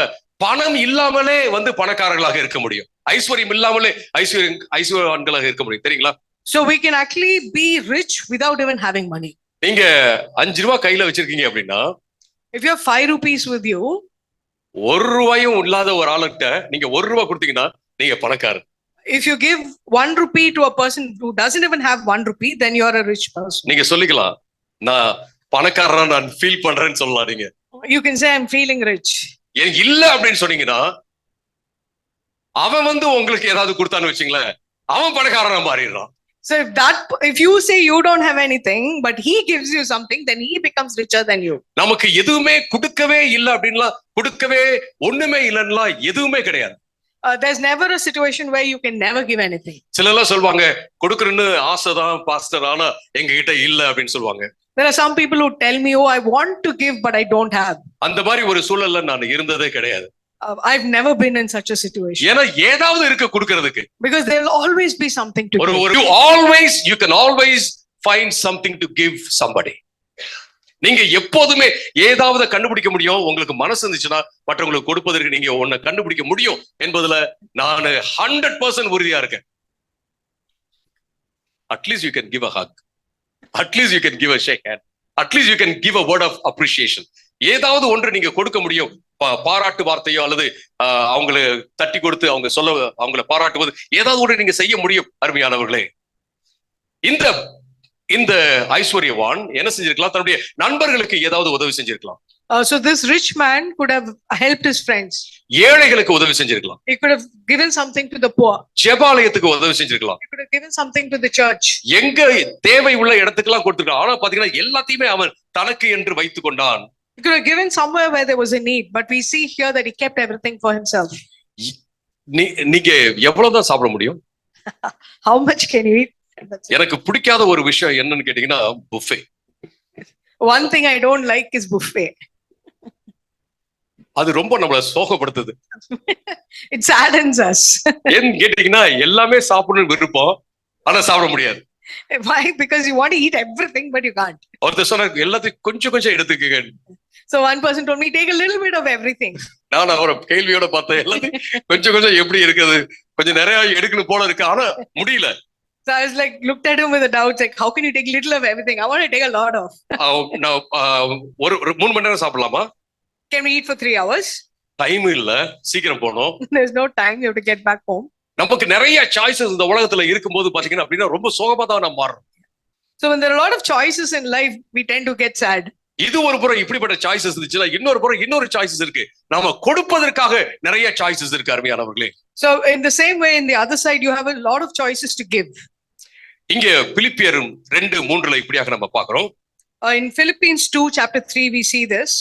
பணம் இல்லாமலே பணக்காரர்களாக இருக்க முடியும். ஐஸ்வர்யம் இல்லாமலே ஐஸ்வர்யவான்களாக இருக்க முடியும், தெரியுங்களா? So we can actually be rich without even having money. நீங்க 5 ரூபாய் கையில வச்சிருக்கீங்க அப்படின்னா, if you have 5 rupees with you, 1 ரூபாயும் இல்லாத ஒரு ஆளுகிட்ட நீங்க 1 ரூபாய் கொடுத்தீங்கன்னா நீங்க பணக்காரர். if you give 1 rupee to a person who doesn't even have 1 rupee, then you are a rich person. நீங்க சொல்லிக்கலாம், நான் பணக்காரனா நான் ஃபீல் பண்றேன்னு சொல்லலாம். நீங்க you can say I'm feeling rich. எனக்கு இல்ல அப்படின்னு சொன்னீங்கன்னா, அவன் உங்களுக்கு ஏதாவது கொடுத்தான்னு வச்சுங்களேன், அவன் பணக்காரனா மாறிடுறான். So if you say you don't have anything but he gives you something, then he becomes richer than you. நமக்கு எதுவுமே கொடுக்கவே இல்ல அப்படின்னா, கொடுக்கவே ஒண்ணுமே இல்லன்னா எதுவுமே கிடையாது. There's never a situation where you can never give anything. சிலர்லாம் சொல்வாங்க, கொடுக்கறன்னு ஆசைதான் பாஸ்டர், ஆனா எங்க கிட்ட இல்ல அப்படின்னு சொல்லுவாங்க. There are some people who tell me, oh, I want to give but I don't have. அந்த மாதிரி ஒரு சூழல்ல நான் இருந்ததே கிடையாது. I've never been in such a situation. ஏன்னா ஏதாவது இருக்கு கொடுக்கிறதுக்கு. Because there'll always be something to give. You can always find something to give somebody. நீங்க எப்போதுமே ஏதாவது கண்டுபிடிக்க முடியும். உங்களுக்கு மனசு இருந்துச்சுன்னா மற்றவங்களுக்கு கொடுப்பதற்கு நீங்க ஒன்ன கண்டுபிடிக்க முடியும் என்பதுல நான் 100% உறுதியா இருக்கேன். At least you can give a hug. At least you can give a shake hand. At least you can give a word of appreciation. ஏதாவது ஒன்று நீங்க கொடுக்க முடியும். பாராட்டு வார்த்தையோ அல்லது அவங்களை தட்டி கொடுத்து அவங்களை பாராட்டுவது ஏதாவது ஒன்று நீங்க செய்ய முடியும். அருமையானவர்களே, இந்த ஐஸ்வர்யவான் என்ன செஞ்சிருக்கலாம்? தன்னுடைய நண்பர்களுக்கு ஏதாவது உதவி செஞ்சிருக்கலாம். So this rich man could have helped his friends. ஏழைகளுக்கு உதவி செஞ்சிருக்கலாம். He could have given something to the poor. ஜெபாலயத்துக்கு உதவி செஞ்சிருக்கலாம். He could have given something to the church. எங்க தேவை உள்ள இடத்துக்குலாம் கொடுத்திருக்கான். ஆனா பாத்தீங்கன்னா எல்லாத்தையுமே அவன் தனக்கு என்று வைத்துக் கொண்டான். He could have given somewhere where there was a need, but we see here that he kept everything for himself. நீங்க எவ்வளவுதான் சாப்பிட முடியும்? How much can you eat? எனக்கு பிடிக்காத ஒரு விஷயம் என்னன்னு கேட்டீங்கன்னா buffet. One thing I don't like is buffet. அது ரொம்ப நம்மள சோகப்படுத்துது. It saddens us. ஏன்னு கேட்டீங்கன்னா எல்லாமே சாப்பிடணும்னு விருப்பம், ஆனா சாப்பிட முடியாது. Why? Because you want to eat everything but you can't. ஒருத்தர் சொன்னார் எல்லாத்தையும் கொஞ்சம் எடுத்துக்கங்க. So one person told me take a little bit of everything. நான் அவரை கேள்வியோட பார்த்தேன், எல்லாத்தையும் கொஞ்சம் எப்படி இருக்குது, கொஞ்சம் நிறைய எடுக்கணும் போல இருக்கு, ஆனா முடியல. So I was like looked at him with a doubt, like how can you take little of everything? I want to take a lot of. Now ஒரு 3 மணி நேரம் சாப்பிடலாமா? Can we eat for 3 hours? Time இல்ல, சீக்கிரம் போணும். There's no time, you have to get back home. நமக்கு நிறைய choices இந்த உலகத்துல இருக்கும்போது பாத்தீங்கன்னா அப்படின்னா ரொம்ப சோகமா தான் நம்ம மாறுறோம். So when there are a lot of choices in life, we tend to get sad. இது ஒரு புறம் இப்படிப்பட்ட சாய்ஸஸ் இருந்துச்சுன்னா இன்னொரு புறம் இன்னொரு சாய்ஸஸ் இருக்கு. நாம கொடுப்பதற்காக நிறைய சாய்ஸஸ் இருக்கு. அருமையானவர்களே, so in the same way in the other side you have a lot of choices to give. இங்க பிலிப்பியர் 2:3 இப்படியாக நம்ம பார்க்கிறோம். In Philippians 2:3 we see this.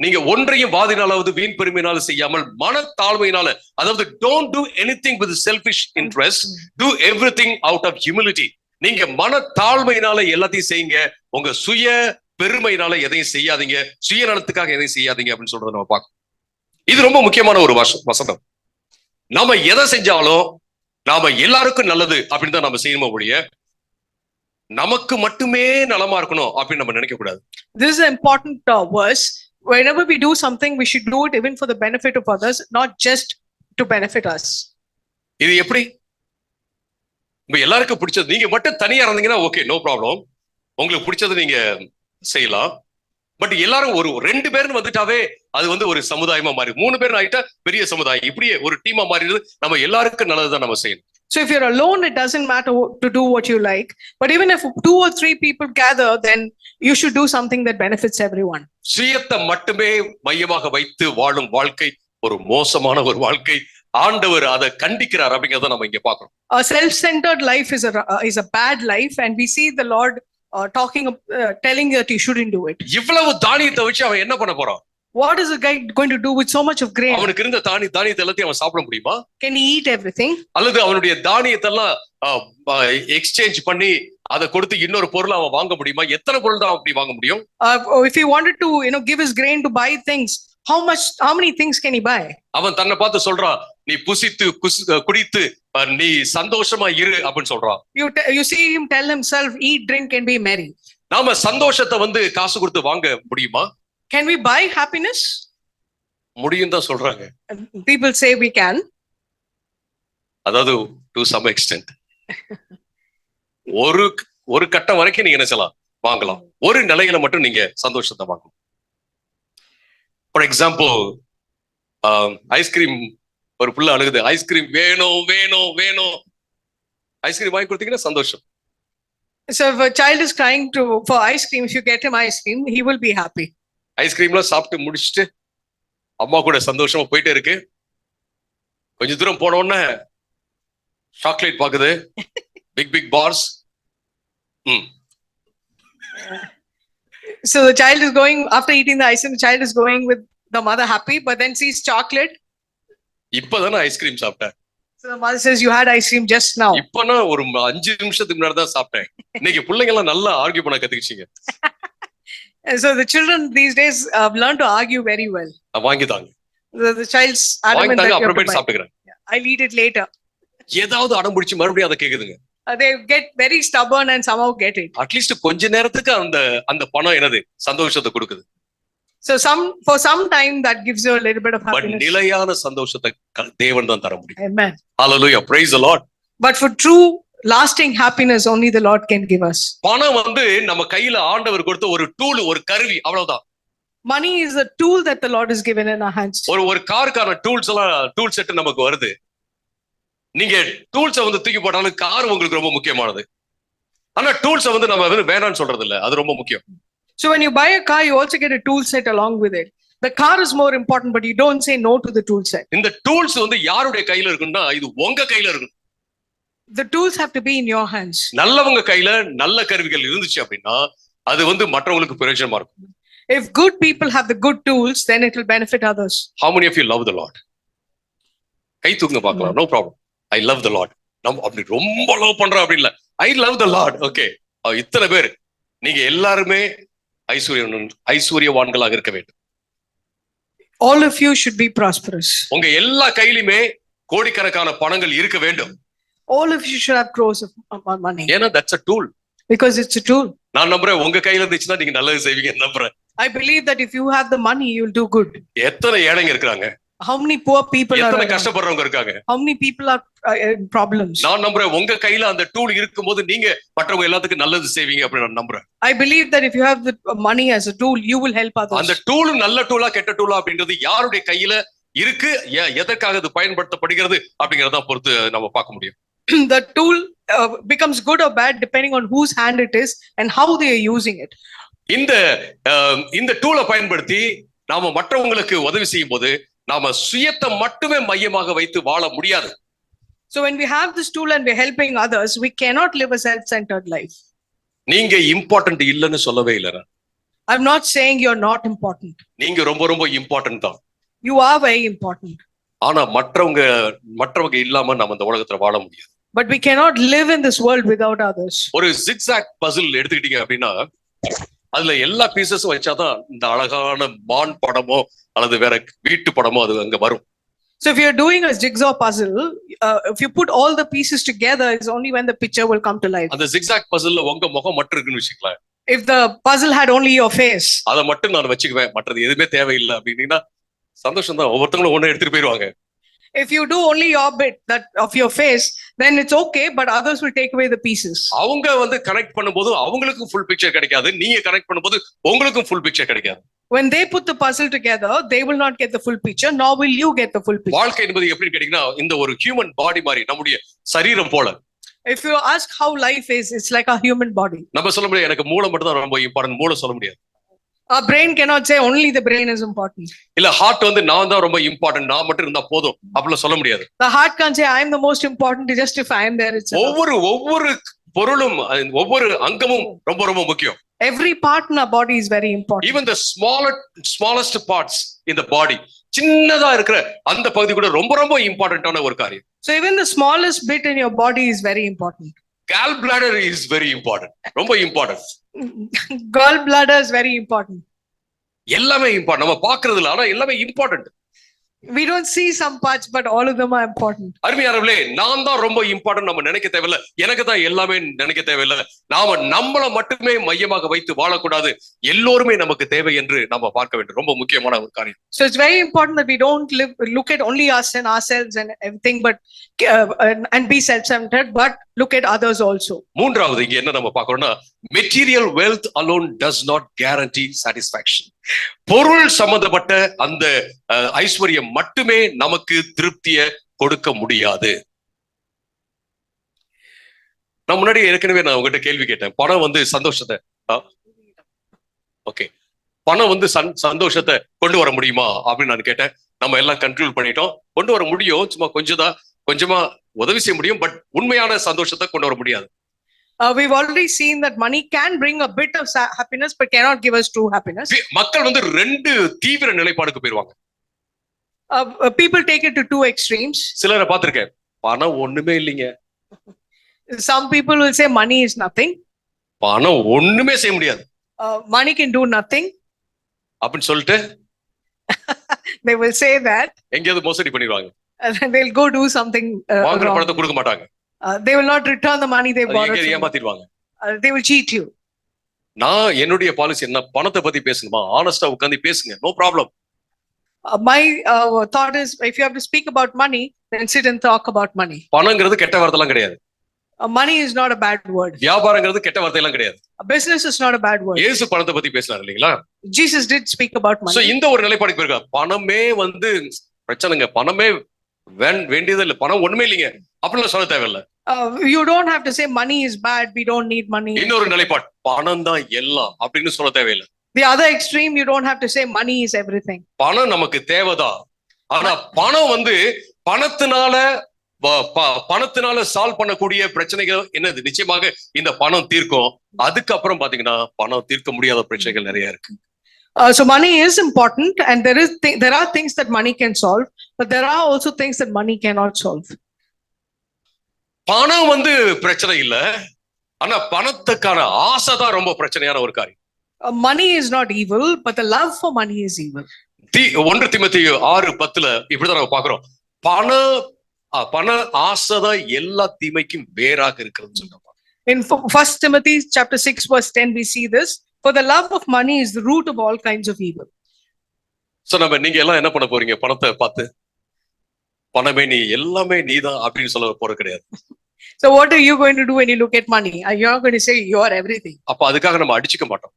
நீங்க ஒன்றையும் வாதினாலாவது வீண் பெருமையினால செய்யாமல் மனத்தாழ்மையினால, அதாவது don't do anything with selfish interest, do everything out of humility. நீங்க மனத்தாழ்மையினால எல்லாத்தையும் செய்யுங்க, உங்க சுய பெருமையினால எதையும் செய்யாதீங்க, சுயநலத்துக்காக எதையும் செய்யாதீங்க அப்படின்னு சொல்றதை நம்ம பார்க்கணும். இது ரொம்ப முக்கியமான ஒரு வசனம். நாம எதை செஞ்சாலும் நாம எல்லாருக்கும் நல்லது அப்படின்னு தான் நம்ம செய்யணுமோ ஒழிய நமக்கு மட்டுமே நலமா இருக்கணும் அப்படின்னு நம்ம நினைக்க கூடாது. This is an important verse. Whenever we do something, we should do it even for the benefit of others, not just to benefit us. இது எப்படி? எல்லாருக்கும் பிடிச்சது நீங்க மட்டும் தனியா இருந்தீங்கன்னா ஓகே, நோ ப்ராப்ளம், உங்களுக்கு பிடிச்சது நீங்க செய்யலாம். பட் எல்லாரும் ஒரு 2 பேர்னு வந்துட்டாவே அது ஒரு சமுதாயமா மாறி, 3 பேர் ஆயிட்டா பெரிய சமுதாயம், இப்படியே ஒரு டீமா மாறிடுது. நம்ம எல்லாருக்கும் நல்லதுதான் நம்ம செய்யணும். So if you're alone, it doesn't matter to do what you like. But even if 2 or 3 people gather, then you should do something that benefits everyone. சுயத்தை மட்டுமே மையமாக வைத்து வாழும் வாழ்க்கை ஒரு மோசமான ஒரு வாழ்க்கை. ஆண்டவர் அதை கண்டிக்கிறார் அப்படிங்கறத நம்ம இங்க பார்க்கிறோம். A self-centered life is a bad life, and we see the Lord telling that you shouldn't do it. இவ்வளவு தானியத்தை வச்சு அவன் என்ன பண்ண போறான்? What is a guy going to do with so much of grain? அவனுக்கு இருந்த தானியத்தை எல்லாத்தையும் அவன் சாப்பிட முடியுமா? Can he eat everything? அல்லது அவனுடைய தானியத்தை எல்லாம் எக்ஸ்சேஞ்ச் பண்ணி அதை கொடுத்து இன்னொரு பொருள் அவன் வாங்க முடியுமா? எத்தனை பொருள் தான் அப்படி வாங்க முடியும்? If he wanted to, give his grain to buy things, how many things can he buy? அவன் தன்னை பார்த்து சொல்றான், நீ புசித்து குடித்து நீ சந்தோஷமா இரு அப்படின்னு சொல்றான். You see him tell himself, eat, drink and be merry. நாம சந்தோஷத்தை வந்து காசு கொடுத்து வாங்க முடியுமா? Can we buy happiness? முடியும் தான் சொல்றாங்க. People say we can. அதாவது to some extent. ஒரு கட்டம் வரைக்கும் நீங்க என்ன செய்யலாம், வாங்கலாம். ஒரு நிலையில மட்டும் நீங்க சந்தோஷத்தை வாங்கலாம். ஃபார் எக்ஸாம்பிள், ஐஸ்கிரீம், ஒரு புள்ள அழுகுது, ஐஸ்கிரீம் வேணும் வேணும் வேணும், ஐஸ்கிரீம் வாங்கி கொடுத்தீங்கன்னா சந்தோஷம். So if a child is crying for ice cream, if you get him ice cream, he will be happy. ஐஸ்கிரீம்லாம் சாப்பிட்டு முடிச்சுட்டு அம்மா கூட சந்தோஷமா போயிட்டே இருக்கு. கொஞ்ச தூரம் போன உடனே சாக்லேட் பாக்குது, big bars. So the child is going, after eating the ice cream, the child is going with the mother happy, but then sees chocolate. இப்பதானே ஐஸ்கிரீம் சாப்பிட்டேன். So the mother says, you had ice cream just now. இப்பனா ஒரு 5 நிமிஷத்துக்கு முன்னாடி தான் சாப்பிட்டேன். இன்னைக்கு பிள்ளைங்க எல்லாம் நல்லா ஆர்கியூ பண்ண கத்துக்கிச்சீங்க. So the children these days learn to argue very well. வாங்கிதாங்க. The child's adamant that அப்புறமேட்டு சாப்பிட்டுக்கிறேன். I'll eat it later. ஏதாவது அடம் பிடிச்சு மறுபடியும் அதை கேக்குதுங்க. They get very stubborn and somehow get it. At least கொஞ்ச நேரத்துக்கு அந்த பணம் என்னது சந்தோஷத்தை கொடுக்குது. So for some time that gives you a little bit of happiness. But நிலையான சந்தோஷத்தை தேவன் தான் தர முடியும். Amen. Hallelujah, praise the Lord. But for true lasting happiness only the Lord can give us. பணம் வந்து நம்ம கையில ஆண்டவர் கொடுத்த ஒரு டூல், ஒரு கருவி, அவ்வளவுதான். Money is a tool that the Lord has given in our hands. ஒரு காருக்கான டூல் செட் நமக்கு வருது. நீங்க டூல்ஸை வந்து தூக்கி போட்டாலும் கார் உங்களுக்கு ரொம்ப முக்கியமானது. ஆனா டூல்ஸை வந்து நம்ம வேணாம்னு சொல்றது இல்ல, அது ரொம்ப முக்கியம். So when you buy a car, you also get a tool set along with it. The car is more important, but you don't say no to the tool set. இந்த டூல்ஸ் வந்து யாருடைய கையில இருக்குன்னா, இது உங்க கையில இருக்கு. The tools have to be in your hands. நல்லவங்க கையில நல்ல கருவிகள் இருந்துச்சு அப்படின்னா அது வந்து மற்றவங்களுக்கு பிரயோஜனமா இருக்கும். If good people have the good tools, then it will benefit others. How many of you love the Lord? கை தூக்குங்க பார்க்கலாம். No problem. I love the Lord. நம்ம அப்படி ரொம்ப லவ் பண்றோம் அப்படி இல்ல. I love the Lord. Okay. இத்தனை பேர் நீங்க எல்லாருமே ஐஸ்வர்யவான்களாக இருக்க வேண்டும். All of you should be prosperous. உங்க எல்லா கையிலுமே கோடிக்கணக்கான பணங்கள் இருக்க வேண்டும். All of you should have crores of money. ஏன்னா that's a tool. Because it's a tool. நான் நம்புறேன் உங்க கையில இருந்துச்சுன்னா நீங்க நல்லது செய்வீங்கன்னு நம்புறேன். I believe that if you have the money, you'll do good. எத்தனை ஏழைங்க இருக்காங்க? How many poor people are எத்தனை கஷ்டப்படுறவங்க இருக்காங்க? How many people are in problems? நான் நம்புறேன் உங்க கையில அந்த டூல் இருக்கும்போது நீங்க மற்றவங்க எல்லாத்துக்கும் நல்லது செய்வீங்க அப்படி நான் நம்புறேன். I believe that if you have the money as a tool, you will help others. அந்த டூல் நல்ல டூலா கெட்ட டூலா அப்படின்றது யாருடைய கையில இருக்கு, எதற்காக அது பயன்படுத்தப்படுகிறது அப்படிங்கறத பொறுத்து நம்ம பார்க்க முடியும். The tool becomes good or bad depending on whose hand it is and how they are using it. இந்த டூலை பயன்படுத்தி நாம மற்றவங்களுக்கு உதவி செய்யும் போது நாம சுயத்தை மட்டுமே மையமாக வைத்து வாழ முடியாது. So when we have this tool and we're helping others, we cannot live a self-centered life. நீங்க இம்பார்ட்டன்ட் இல்லைன்னு சொல்லவே இல்லை. I'm not saying you're not important. நீங்க ரொம்ப ரொம்ப இம்பார்ட்டன்ட் தான். You are very important. ஆனா மற்றவங்க இல்லாம நம்ம இந்த உலகத்துல வாழ முடியாது. But we cannot live in this world without others. ஒரு zigzag puzzle எடுத்துக்கிட்டீங்க அப்படின்னா அதுல எல்லா பீசஸும் வச்சாதான் இந்த அழகான மான் படமோ அல்லது வேற வீட்டு படமோ அது அங்க வரும். So if you're doing a jigsaw puzzle, if you put all the pieces together, it's only when the picture will come to life. அந்த zigzag puzzleல உங்க முகம் மட்டும் இருக்குன்னு வச்சுக்கலாம். If the puzzle had only your face, அதை மட்டும் நான் வச்சுக்குவேன், மற்றது எதுவுமே தேவையில்லை அப்படின்னா சந்தோஷம் தான். ஒவ்வொருத்தவங்களும் ஒண்ணு எடுத்துட்டு போயிருவாங்க. If you do only your bit that of your face, then it's okay, but others will take away the pieces. அவங்க வந்து கனெக்ட் பண்ணும்போது அவங்களுக்கும் ஃபுல் பிக்சர் கிடைக்காது, நீங்க கனெக்ட் பண்ணும்போது உங்களுக்கும் ஃபுல் பிக்சர் கிடைக்காது. When they put the puzzle together, they will not get the full picture, nor will you get the full picture. வாழ்க்கை என்பது எப்படி கிடைக்குன்னா இந்த ஒரு ஹியூமன் பாடி மாதிரி, நம்முடைய சரீரம் போல. If you ask how life is, it's like a human body. நம்ம சொல்ல முடியாது எனக்கு மூளை மட்டும் தான் ரொம்ப இம்பார்ட்டன்ட், மூளை சொல்ல முடியாது. Our brain cannot say only the brain is important. இல்ல ஹார்ட் வந்து நான் தான் ரொம்ப இம்பார்ட்டன்ட், நான் மட்டும் இருந்தா போதும் அப்படிலாம் சொல்ல முடியாது. The heart can't say I am the most important, just if I am there itself. ஒவ்வொரு பொருளும் ஒவ்வொரு அங்கமும் ரொம்ப ரொம்ப முக்கியம். Every part in our body is very important. Even the smallest parts in the body, சின்னதா இருக்கிற அந்த பகுதி கூட ரொம்ப ரொம்ப இம்பார்ட்டன்ட்டான ஒரு காரியம். So even the smallest bit in your body is very important. Gallbladder is very important. ரொம்ப important. Gallbladder is very important. எல்லாமே இம்பார்ட்டன்ட். நம்ம பாக்குறது இல்ல, ஆனா எல்லாமே important. We don't see some parts, but all of them are important. அருமையானவர்களே, நான் தான் ரொம்ப இம்பார்ட்டன்ட் நம்ம நினைக்க தேவையில்ல. எனக்கு தான் எல்லாமே நினைக்க தேவையில்ல. நாம நம்மள மட்டுமே மையமாக வைத்து வாழக்கூடாது. எல்லோருமே நமக்கு தேவை என்று நம்ம பார்க்க வேண்டும். ரொம்ப முக்கியமான ஒரு காரியம். So it's very important that we don't look at only us and ourselves and everything, but and be self-centered, but look at others also. மூன்றாவது இங்க என்ன நம்ம பார்க்கறோம்னா, material wealth alone does not guarantee satisfaction. பொருள் சம்பந்தப்பட்ட அந்த ஐஸ்வர்யம் மட்டுமே நமக்கு திருப்தியை கொடுக்க முடியாது. நான் முன்னாடி ஏற்கனவே நான் உங்ககிட்ட கேள்வி கேட்டேன். பணம் வந்து சந்தோஷத்தை ஓகே பணம் வந்து சந்தோஷத்தை கொண்டு வர முடியுமா அப்படின்னு நான் கேட்டேன். நம்ம எல்லாம் கண்ட்ரோல் பண்ணிட்டோம். கொண்டு வர முடியும், சும்மா கொஞ்சமா உதவி செய்ய முடியும், பட் உண்மையான சந்தோஷத்தை கொண்டு வர முடியாது. We've already seen that money can bring a bit of happiness, but cannot give us true happiness. மக்கள் வந்து ரெண்டு தீவிர நிலைப்பாடுக்கு போயிருவாங்க. People take it to two extremes. சிலரை பார்த்திருக்கேன், பணம் ஒண்ணுமே இல்லைங்க. Some people will say money is nothing. பணம் ஒண்ணுமே செய்ய முடியாது. Money can do nothing. அப்படின்னு சொல்லிட்டு They will say that. எங்கேயாவது மோசடி பண்ணிடுவாங்க. They'll go do something வாங்குற wrong. பணத்தை கொடுக்க மாட்டாங்க. They will not return the money they borrowed. ஏமாத்திடுவாங்க. They will cheat you. நான் என்னுடைய பாலிசி என்ன, பணத்தை பத்தி பேசணுமா ஆனஸ்டா உட்கார்ந்து பேசுங்க, no problem. My thought is, if you have to speak about money, then sit and talk about money. பணங்கிறது கெட்ட வார்த்தைலாம் கிடையாது. Money is not a bad word. வியாபாரங்கிறது கெட்ட வார்த்தைலாம் கிடையாது. Business is not a bad word. இயேசு பணத்தை பத்தி பேசினார் இல்லீங்களா? Jesus did speak about money. So இந்த ஒரு நிலைப்பாடுக்கு போயிருக்கா. பணமே வந்து பிரச்சனைங்க, பணமே வேண்டியது இல்ல, பணம் ஒண்ணுமே இல்லைங்க அப்படின்னு சொல்ல தேவையில்ல. You don't have to say money is bad, we don't need money. இன்னொரு நிலைப்பாடு, பணம் தான் எல்லாம் அப்படின்னு சொல்ல தேவையில்ல. The other extreme, you don't have to say money is everything. பணம் நமக்கு தேவைதான், ஆனா பணம் வந்து பணத்தினால சால்வ் பண்ணக்கூடிய பிரச்சனைகள் என்னது, நிச்சயமாக இந்த பணம் தீர்க்கும். அதுக்கப்புறம் பாத்தீங்கன்னா பணம் தீர்க்க முடியாத பிரச்சனைகள் நிறைய இருக்கு. So money is important, and there are things that money can solve, but there are also things that money cannot solve. பணம் வந்து பிரச்சனை இல்ல, ஆனா பணத்துக்கான ஆசை தான் ரொம்ப பிரச்சனையான ஒரு காரியம். Money is not evil, but the love for money is evil. 1 தீமோத்தேயு 6:10 இப்படிதான் நம்ம பாக்குறோம். பண ஆசை தான் எல்லா தீமைக்கும் வேறாக இருக்கிறதுன்னு சொல்றாங்க. In 1 Timothy chapter 6 verse 10 we see this, for the love of money is the root of all kinds of evil. So நீங்க எல்லாம் என்ன பண்ண போறீங்க? பணத்தை பார்த்து பணமே நீ எல்லாமே நீதான் அப்படின்னு சொல்ல போறது கிடையாது. So what are you going to do when you look at money? You are going to say you are everything. அப்ப அதுக்காக நம்ம அடிச்சுக்க மாட்டோம்.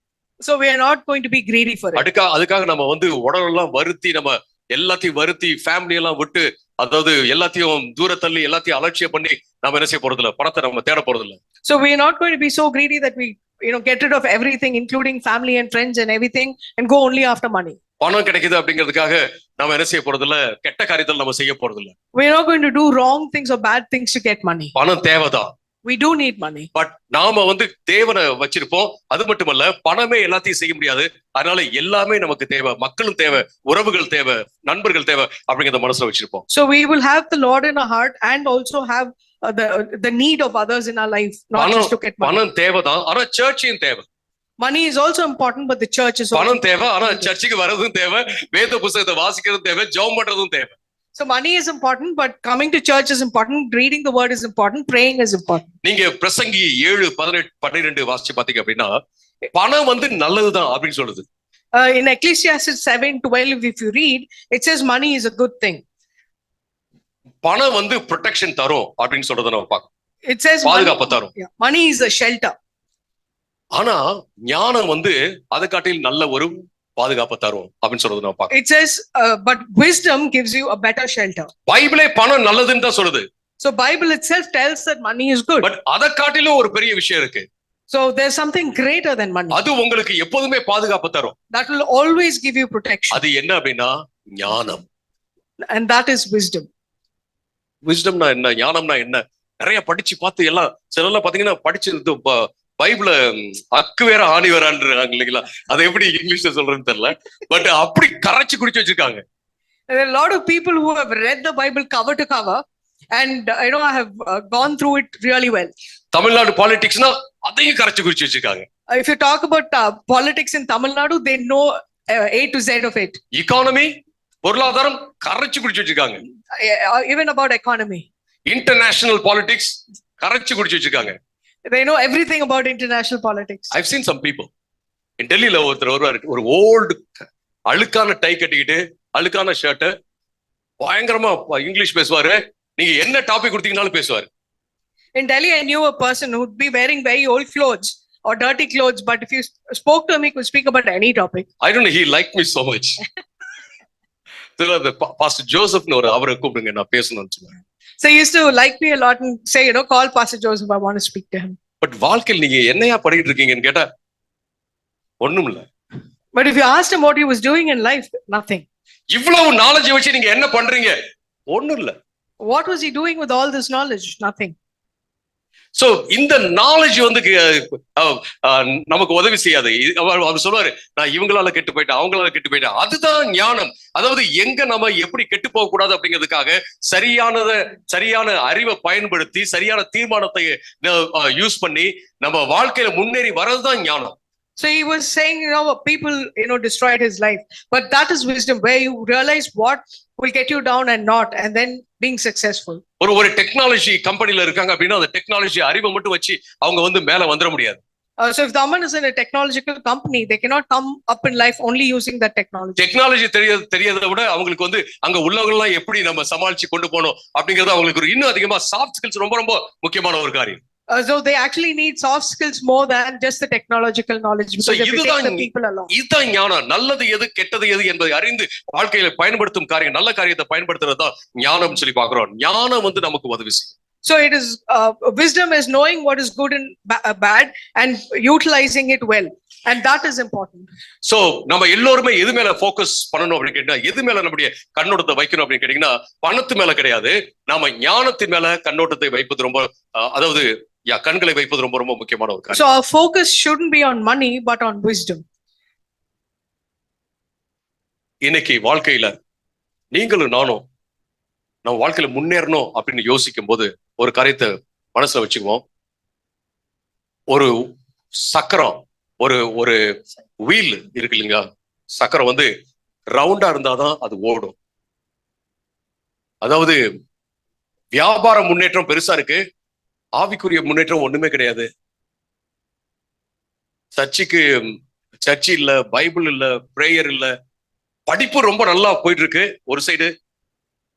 So we are not going to be greedy for it. அதுக்காக நம்ம வந்து உடலெல்லாம் வருத்தி, நம்ம எல்லாத்தையும் வருத்தி, ஃபேமிலி எல்லாம் விட்டு, அதாவது எல்லாத்தையும் தூர தள்ளி, எல்லாத்தையும் அலட்சியம் பண்ணி நம்ம என்ன செய்ய போறது இல்ல, பணத்தை நம்ம தேட போறது இல்ல. So we are not going to be so greedy that we get rid of everything, including family and friends and everything, and go only after money. பணம் கிடைக்குது அப்படிங்கிறதுக்காக நம்ம என்ன செய்ய போறது இல்ல, கெட்ட காரியத்தை நம்ம செய்ய போறது இல்ல. We are not going to do wrong things or bad things to get money. பணம் தேவைதான். We do need money. But நாம வந்து தேவனை வச்சிருப்போம். அது மட்டுமல்ல, பணமே எல்லாத்தையும் செய்ய முடியாது. அதனால எல்லாமே நமக்கு தேவை, மக்களும் தேவை, உறவுகள் தேவை, நண்பர்கள் தேவை அப்படிங்கறத மனசுல வச்சிருப்போம். So we will have the Lord in our heart and also have the need of others in our life, not just to get money. பணம் தேவைதான், ஆனா சர்ச்சையும் தேவை. Money is also important, but the church is also. பணம் தேவை, ஆனா சர்ச்சுக்கு வரதும் தேவை, வேத புத்தகத்தை வாசிக்கிறதும் தேவை, ஜெபம் பண்றதும் தேவை. So money is important, but coming to church is important, reading the word is important, praying is important. நீங்க பிரசங்கி 7:18-12 வாசிச்சு பாத்தீங்க அப்படின்னா, பணம் வந்து நல்லதுதான் அப்படின்னு சொல்லுது. In Ecclesiastes 7:12 if you read, it says money is a good thing. பணம் வந்து ப்ரொடெக்ஷன் தரும் அப்படின்னு சொல்றத நம்ம பார்க்கணும். It says பாதுகாப்பு தரும். Money is a shelter. ஆனா ஞானம் வந்து அதை காட்டில் நல்ல ஒரு பாதுகாப்பு தரும் அப்படின்னு சொல்றது நம்ம பார்க்கணும். It says but wisdom gives you a better shelter. பைபிளே பணம் நல்லதுன்னு தான் சொல்லுது. So Bible itself tells that money is good. But அதை காட்டிலும் ஒரு பெரிய விஷயம் இருக்கு. So there's something greater than money. அது உங்களுக்கு எப்போதுமே பாதுகாப்பு தரும். That will always give you protection. அது என்ன அப்படின்னா ஞானம். And that is wisdom. விஸ்டம்னா என்ன, ஞானம்னா என்ன, நிறைய படிச்சு பார்த்து எல்லாம் சிலர்லாம் பாத்தீங்கன்னா படிச்சு பைபிள அக்கு வேற ஆணி வேறான்றாங்க இல்லைங்களா, அதை எப்படி இங்கிலீஷ்ல சொல்றதுன்னு தெரியல, பட் அப்படி கரைச்சு குடிச்சு வச்சிருக்காங்க. There are a lot of people who have read the Bible cover to cover, and I have gone through it really well. Tamil Nadu பாலிடிக்ஸ்னா அதையும் கரைச்சு குறிச்சு வச்சிருக்காங்க. If you talk about politics in Tamil Nadu, they know A to Z of it. economy, பொருளாதாரம் கரைச்சு குறிச்சு வச்சிருக்காங்க. Even about economy. International politics கரைச்சு குறிச்சு வச்சிருக்காங்க. They know everything about international politics. I've seen some people. In Delhi ல ஒருத்தர் வருவாரு, ஒரு ஓல்டு அழுக்கான டை கட்டிக்கிட்டு அழுக்கான ஷர்ட், பயங்கரமா இங்கிலீஷ் பேசுவாரு. நீங்க என்ன டாபிக் கொடுத்தீங்கனாலும் பேசுவாரு. In Delhi, I knew a person who would be wearing very old clothes or dirty clothes, but if you spoke to him, he could speak about any topic. I don't know, he liked me so much. Pastor ஜோசப்னு ஒரு அவரை கூப்பிடுங்க, நான் பேசணும்னு சொன்னாங்க. So he used to like me a lot and say, call Pastor Joseph, I want to speak to him. But வாழ்க்கையில் நீங்க என்னையா படிக்கிட்டு இருக்கீங்கன்னு கேட்டா ஒண்ணும் இல்ல. But if you asked him what he was doing in life, nothing. இவ்வளவு knowledge வச்சு நீங்க என்ன பண்றீங்க? ஒண்ணும் இல்ல. What was he doing with all this knowledge? Nothing. So இந்த நாலேஜ் வந்து நமக்கு உதவி செய்யாது. அவர் சொல்லுவாரு, நான் இவங்களால கெட்டு போயிட்டேன், அவங்களால கெட்டு போயிட்டேன். அதுதான் ஞானம். அதாவது எங்க நம்ம எப்படி கெட்டு போக கூடாது அப்படிங்கிறதுக்காக சரியான அறிவை பயன்படுத்தி சரியான தீர்மானத்தை யூஸ் பண்ணி நம்ம வாழ்க்கையில முன்னேறி வர்றதுதான் ஞானம். So he was saying, people, destroyed his life. But that is wisdom, where you realize what will get you down and not, and then being successful. ஒரு டெக்னாலஜி கம்பெனில இருக்காங்க அப்படின்னா அந்த டெக்னாலஜி அறிவை மட்டும் வச்சு அவங்க வந்து மேல வந்துட முடியாது. So if someone is in a technological company, they cannot come up in life only using that technology. Technology தெரியறதை விட அவங்களுக்கு வந்து அங்க உள்ளவங்கலாம் எப்படி நம்ம சமாளிச்சு கொண்டு போகணும் அப்படிங்கறது அவங்களுக்கு இன்னும் அதிகமா சாஃப்ட் ஸ்கில்ஸ் ரொம்ப ரொம்ப முக்கியமான ஒரு காரியம். So they actually need soft skills more than just the technological knowledge, because if you take the people along. இதுதான் ஞானம். நல்லது எது கெட்டது எது என்பதை அறிந்து வாழ்க்கையில பயன்படுத்தும் காரியம், நல்ல காரியத்தை பயன்படுத்துறதுதான் ஞானம் சொல்லி பாக்குறோம். ஞானம் வந்து நமக்கு உதவி செய்யும். So it is wisdom is knowing what is good and bad and utilizing it well, and that is important. So நம்ம எல்லோருமே எது மேல ஃபோக்கஸ் பண்ணணும் அப்படின்னு கேட்டா, எது மேல நம்முடைய கண்ணோட்டத்தை வைக்கணும் அப்படின்னு கேட்டீங்கன்னா பணத்து மேல கிடையாது, நாம ஞானத்தின் மேல கண்ணோட்டத்தை வைப்பது ரொம்ப அதாவது கண்களை வைப்பது ரொம்ப ரொம்ப முக்கியமான ஒரு காரியம். So our focus shouldn't be on money but on wisdom. இன்னைக்கு வாழ்க்கையில நீங்களும் நானும் நம்ம வாழ்க்கையில முன்னேறணும் அப்படின்னு யோசிக்கும் போது ஒரு காரியத்தை மனசுல வச்சுக்குவோம். ஒரு சக்கரம், ஒரு வீல் இருக்கு இல்லைங்களா, சக்கரம் வந்து ரவுண்டா இருந்தாதான் அது ஓடும். அதாவது வியாபார முன்னேற்றம் பெருசா இருக்கு, ஆவிக்குரிய முன்னேற்றம் ஒண்ணுமே கிடையாது. சர்ச்சு இல்ல, பைபிள் இல்ல, பிரேயர் இல்ல, படிப்பு ரொம்ப நல்லா போயிட்டு இருக்கு ஒரு சைடு.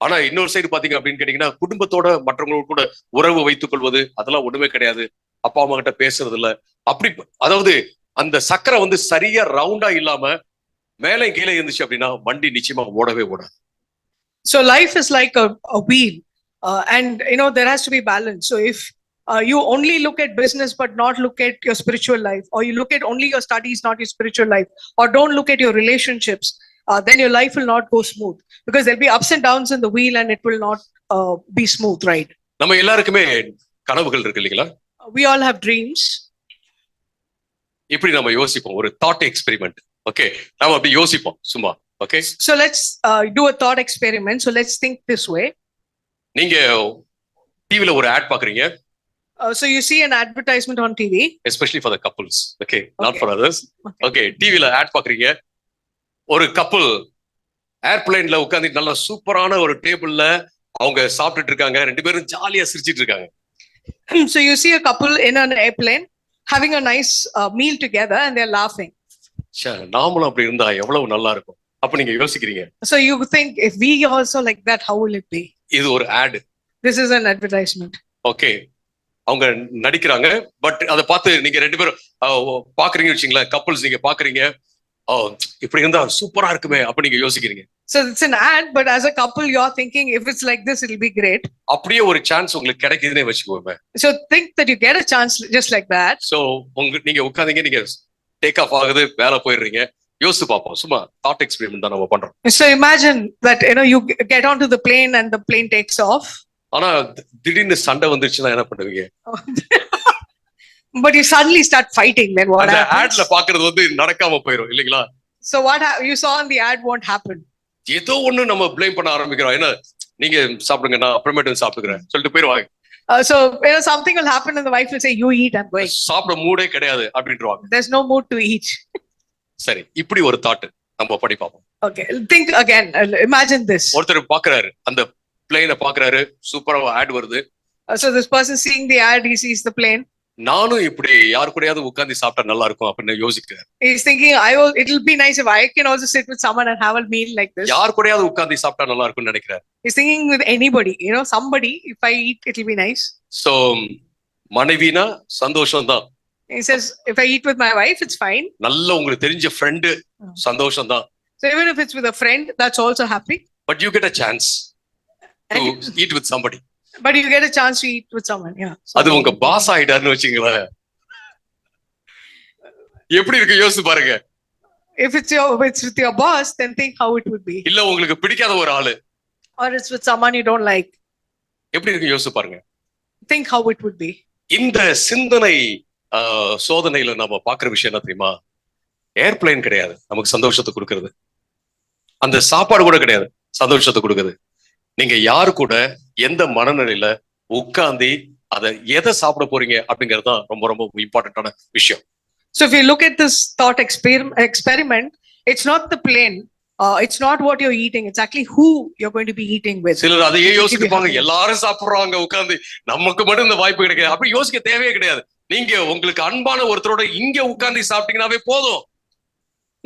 ஆனா இன்னொரு சைடு பாத்தீங்க அப்படின்னு கேட்டீங்கன்னா குடும்பத்தோட மற்றவங்களோட கூட உறவு வைத்துக் கொள்வது அதெல்லாம் ஒண்ணுமே கிடையாது. அப்பா அம்மா கிட்ட பேசுறது இல்ல. அப்படி அதாவது அந்த சக்கரை வந்து சரியா ரவுண்டா இல்லாம மேலே கீழே இருந்துச்சு அப்படின்னா வண்டி நிச்சயமா ஓடவே ஓடாது. So life is like a wheel, and there has to be balance. So if you only look at business but not look at your spiritual life, or you look at only your studies not your spiritual life, or don't look at your relationships, then your life will not go smooth, because there'll be ups and downs in the wheel and it will not be smooth, right? நம்ம எல்லாருக்குமே கனவுகள் இருக்கு இல்லைங்களா? We all have dreams. இப்படி நம்ம யோசிப்போம், ஒரு thought experiment. Okay, நாம அப்படி யோசிப்போம் சும்மா. Okay, so let's do a thought experiment. So let's think this way. நீங்க டிவில ஒரு ஆட் பாக்குறீங்க. So you see an advertisement on TV, especially for the couples, okay, not for others. Okay, டிவில add பாக்குறீங்க. ஒரு கப்பல் ஏர்பிளைன்ல உட்கார்ந்து நல்ல சூப்பரான ஒரு டேபிள்ல அவங்க சாப்பிட்டுட்டு இருக்காங்க, ரெண்டு பேரும் ஜாலியா சிரிச்சிட்டு இருக்காங்க. So you see a couple in an airplane having a nice meal together and they're laughing. நாமளும் அப்படி இருந்தா எவ்வளவு நல்லா இருக்கும் அப்ப நீங்க யோசிக்கிறீங்க. So you think, if we also like that, how will it be? இது ஒரு add. This is an advertisement. Okay, அவங்க நடிக்கிறாங்க. பட் அதை பார்த்து நீங்க ரெண்டு பேரும் பாக்குறீங்கன்னு வச்சுங்களேன், கப்பல்ஸ் நீங்க பாக்குறீங்க, இப்படி இருந்தா சூப்பரா இருக்குமே அப்ப நீங்க யோசிக்கிறீங்க. So it's an ad, but as a couple you're thinking, if it's like this it'll be great. அப்படியே ஒரு சான்ஸ் உங்களுக்கு கிடைக்குதுன்னே வச்சுக்கோங்க. So think that you get a chance just like that. So நீங்க உட்கார்ந்தீங்க, நீங்க டேக் ஆஃப் ஆகுது, மேல போயிடுறீங்க. யோசிச்சு பார்ப்போம், சும்மா தாட் எக்ஸ்பெரிமெண்ட் தான் நம்ம பண்றோம். So imagine that you get onto the plane and the plane takes off. ஆனா திடீர்னு சண்டை வந்துருச்சுன்னா என்ன பண்ணுவீங்க? But you suddenly start fighting, then what happens? அந்த ஆட்ல பாக்குறது வந்து நடக்காம போயிடும் இல்லீங்களா? So what you saw in the ad won't happen. ஏதோ ஒண்ணு நம்ம ப்ளேம் பண்ண ஆரம்பிக்கிறோம். என்ன, நீங்க சாப்பிடுங்க, நான் அப்புறமேட்டு சாப்பிட்டுக்கிறேன் சொல்லிட்டு போயிருவாங்க. So, something will happen and the wife will say, "You eat, I'm going." சாப்பிட மூடே கிடையாது அப்படின்றவாங்க. There's no mood to eat. சரி, இப்படி ஒரு தாட் நம்ம படி பார்ப்போம். Okay, think again. Imagine this. ஒருத்தர் பாக்குறாரு, அந்த பிளேனை பாக்குறாரு, சூப்பரா ஆட் வருது. So this person seeing the ad, he sees the plane. நானும் இப்படி யாரு கூடயாவது உட்கார்ந்து சாப்பிட்டா நல்லா இருக்கும் அப்படின்னு யோசிக்கிறார். He's thinking, it'll be nice if I can also sit with someone and have a meal like this. யாரு கூடயாவது உட்கார்ந்து சாப்பிட்டா நல்லா இருக்கும்னு நினைக்கிறார். He's thinking with anybody, somebody, if I eat, it'll be nice. So மனைவினா சந்தோஷம் தான். He says, if I eat with my wife, it's fine. நல்ல உங்களுக்கு தெரிஞ்ச ஃப்ரெண்ட் சந்தோஷம் தான். So even if it's with a friend, that's also happy. But you get a chance to eat with somebody. But you get a chance to eat with someone, yeah. அது உங்க pass ஆயிட்டாருன்னு வச்சுங்களேன், எப்படி இருக்கு யோசிச்சு பாருங்க. If it's with your boss, then think how it would be. இல்ல உங்களுக்கு பிடிக்காத ஒரு ஆளு, or it's with someone you don't like, எப்படி இருக்கு யோசிச்சு பாருங்க. think how it would be. இந்த சிந்தனை சோதனையில நம்ம பாக்குற விஷயம் என்ன தெரியுமா? ஏர்பிளைன் கிடையாது நமக்கு சந்தோஷத்தை கொடுக்கறது, அந்த சாப்பாடு கூட கிடையாது சந்தோஷத்தை கொடுக்குது. நீங்க யாரு கூட எந்த மனநிலையில உட்கார்ந்து அதை எதை சாப்பிட போறீங்க அப்படிங்கிறது தான் ரொம்ப ரொம்ப இம்பார்ட்டன்டான விஷயம். So if you look at this thought experiment, it's not the plane, it's not what you're eating, it's actually who you're going to be eating with. சிலர் அதையே யோசிப்பாங்க, எல்லாரும் சாப்பிடுறாங்க உட்கார்ந்து, நமக்கு மட்டும் இந்த வாய்ப்பு கிடைக்காது. அப்படி யோசிக்க தேவையே கிடையாது. நீங்க உங்களுக்கு அன்பான ஒருத்தரோட இங்க உட்கார்ந்து சாப்பிட்டீங்கன்னாவே போதும்.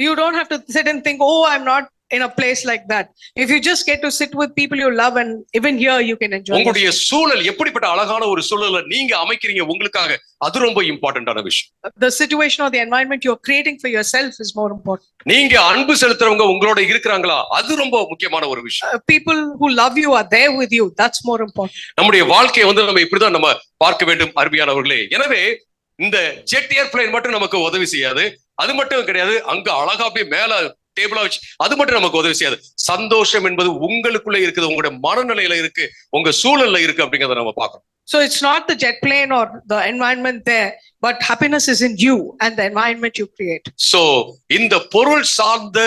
You don't have to sit and think, oh, I'm not in a place like that. If you just get to sit with people you love, and even here you can enjoy. உங்களுடைய சூழல் எப்படிப்பட்ட அழகான ஒரு சூழலை நீங்க அமைக்கிறீங்க உங்களுக்காக, அது ரொம்ப இம்பார்ட்டன்டான விஷயம். The situation or the environment you're creating for yourself is more important. நீங்க அன்பு செலுத்துறவங்க உங்களோட இருக்கிறாங்களா, அது ரொம்ப முக்கியமான ஒரு விஷயம். People who love you are there with you, that's more important. நம்முடைய வாழ்க்கையை நம்ம இப்படிதான் நம்ம பார்க்க வேண்டும் அருமையானவர்களே. எனவே இந்த ஜெட் ஏர்பிளைன் மட்டும் நமக்கு உதவி செய்யாது, அது மட்டும் கிடையாது, அங்க அழகா போய் மேல டேபிளா வச்சு அது மட்டும் நமக்கு உதவி செய்யாது. சந்தோஷம் என்பது உங்களுக்குள்ள இருக்குது, உங்களுடைய மனநிலையில இருக்கு, உங்க சூழல்ல இருக்கு அப்படிங்கறத நம்ம பார்க்கணும். So it's not the jet plane or the environment there, but happiness is in you and the environment you create. So இந்த பொருள் சார்ந்த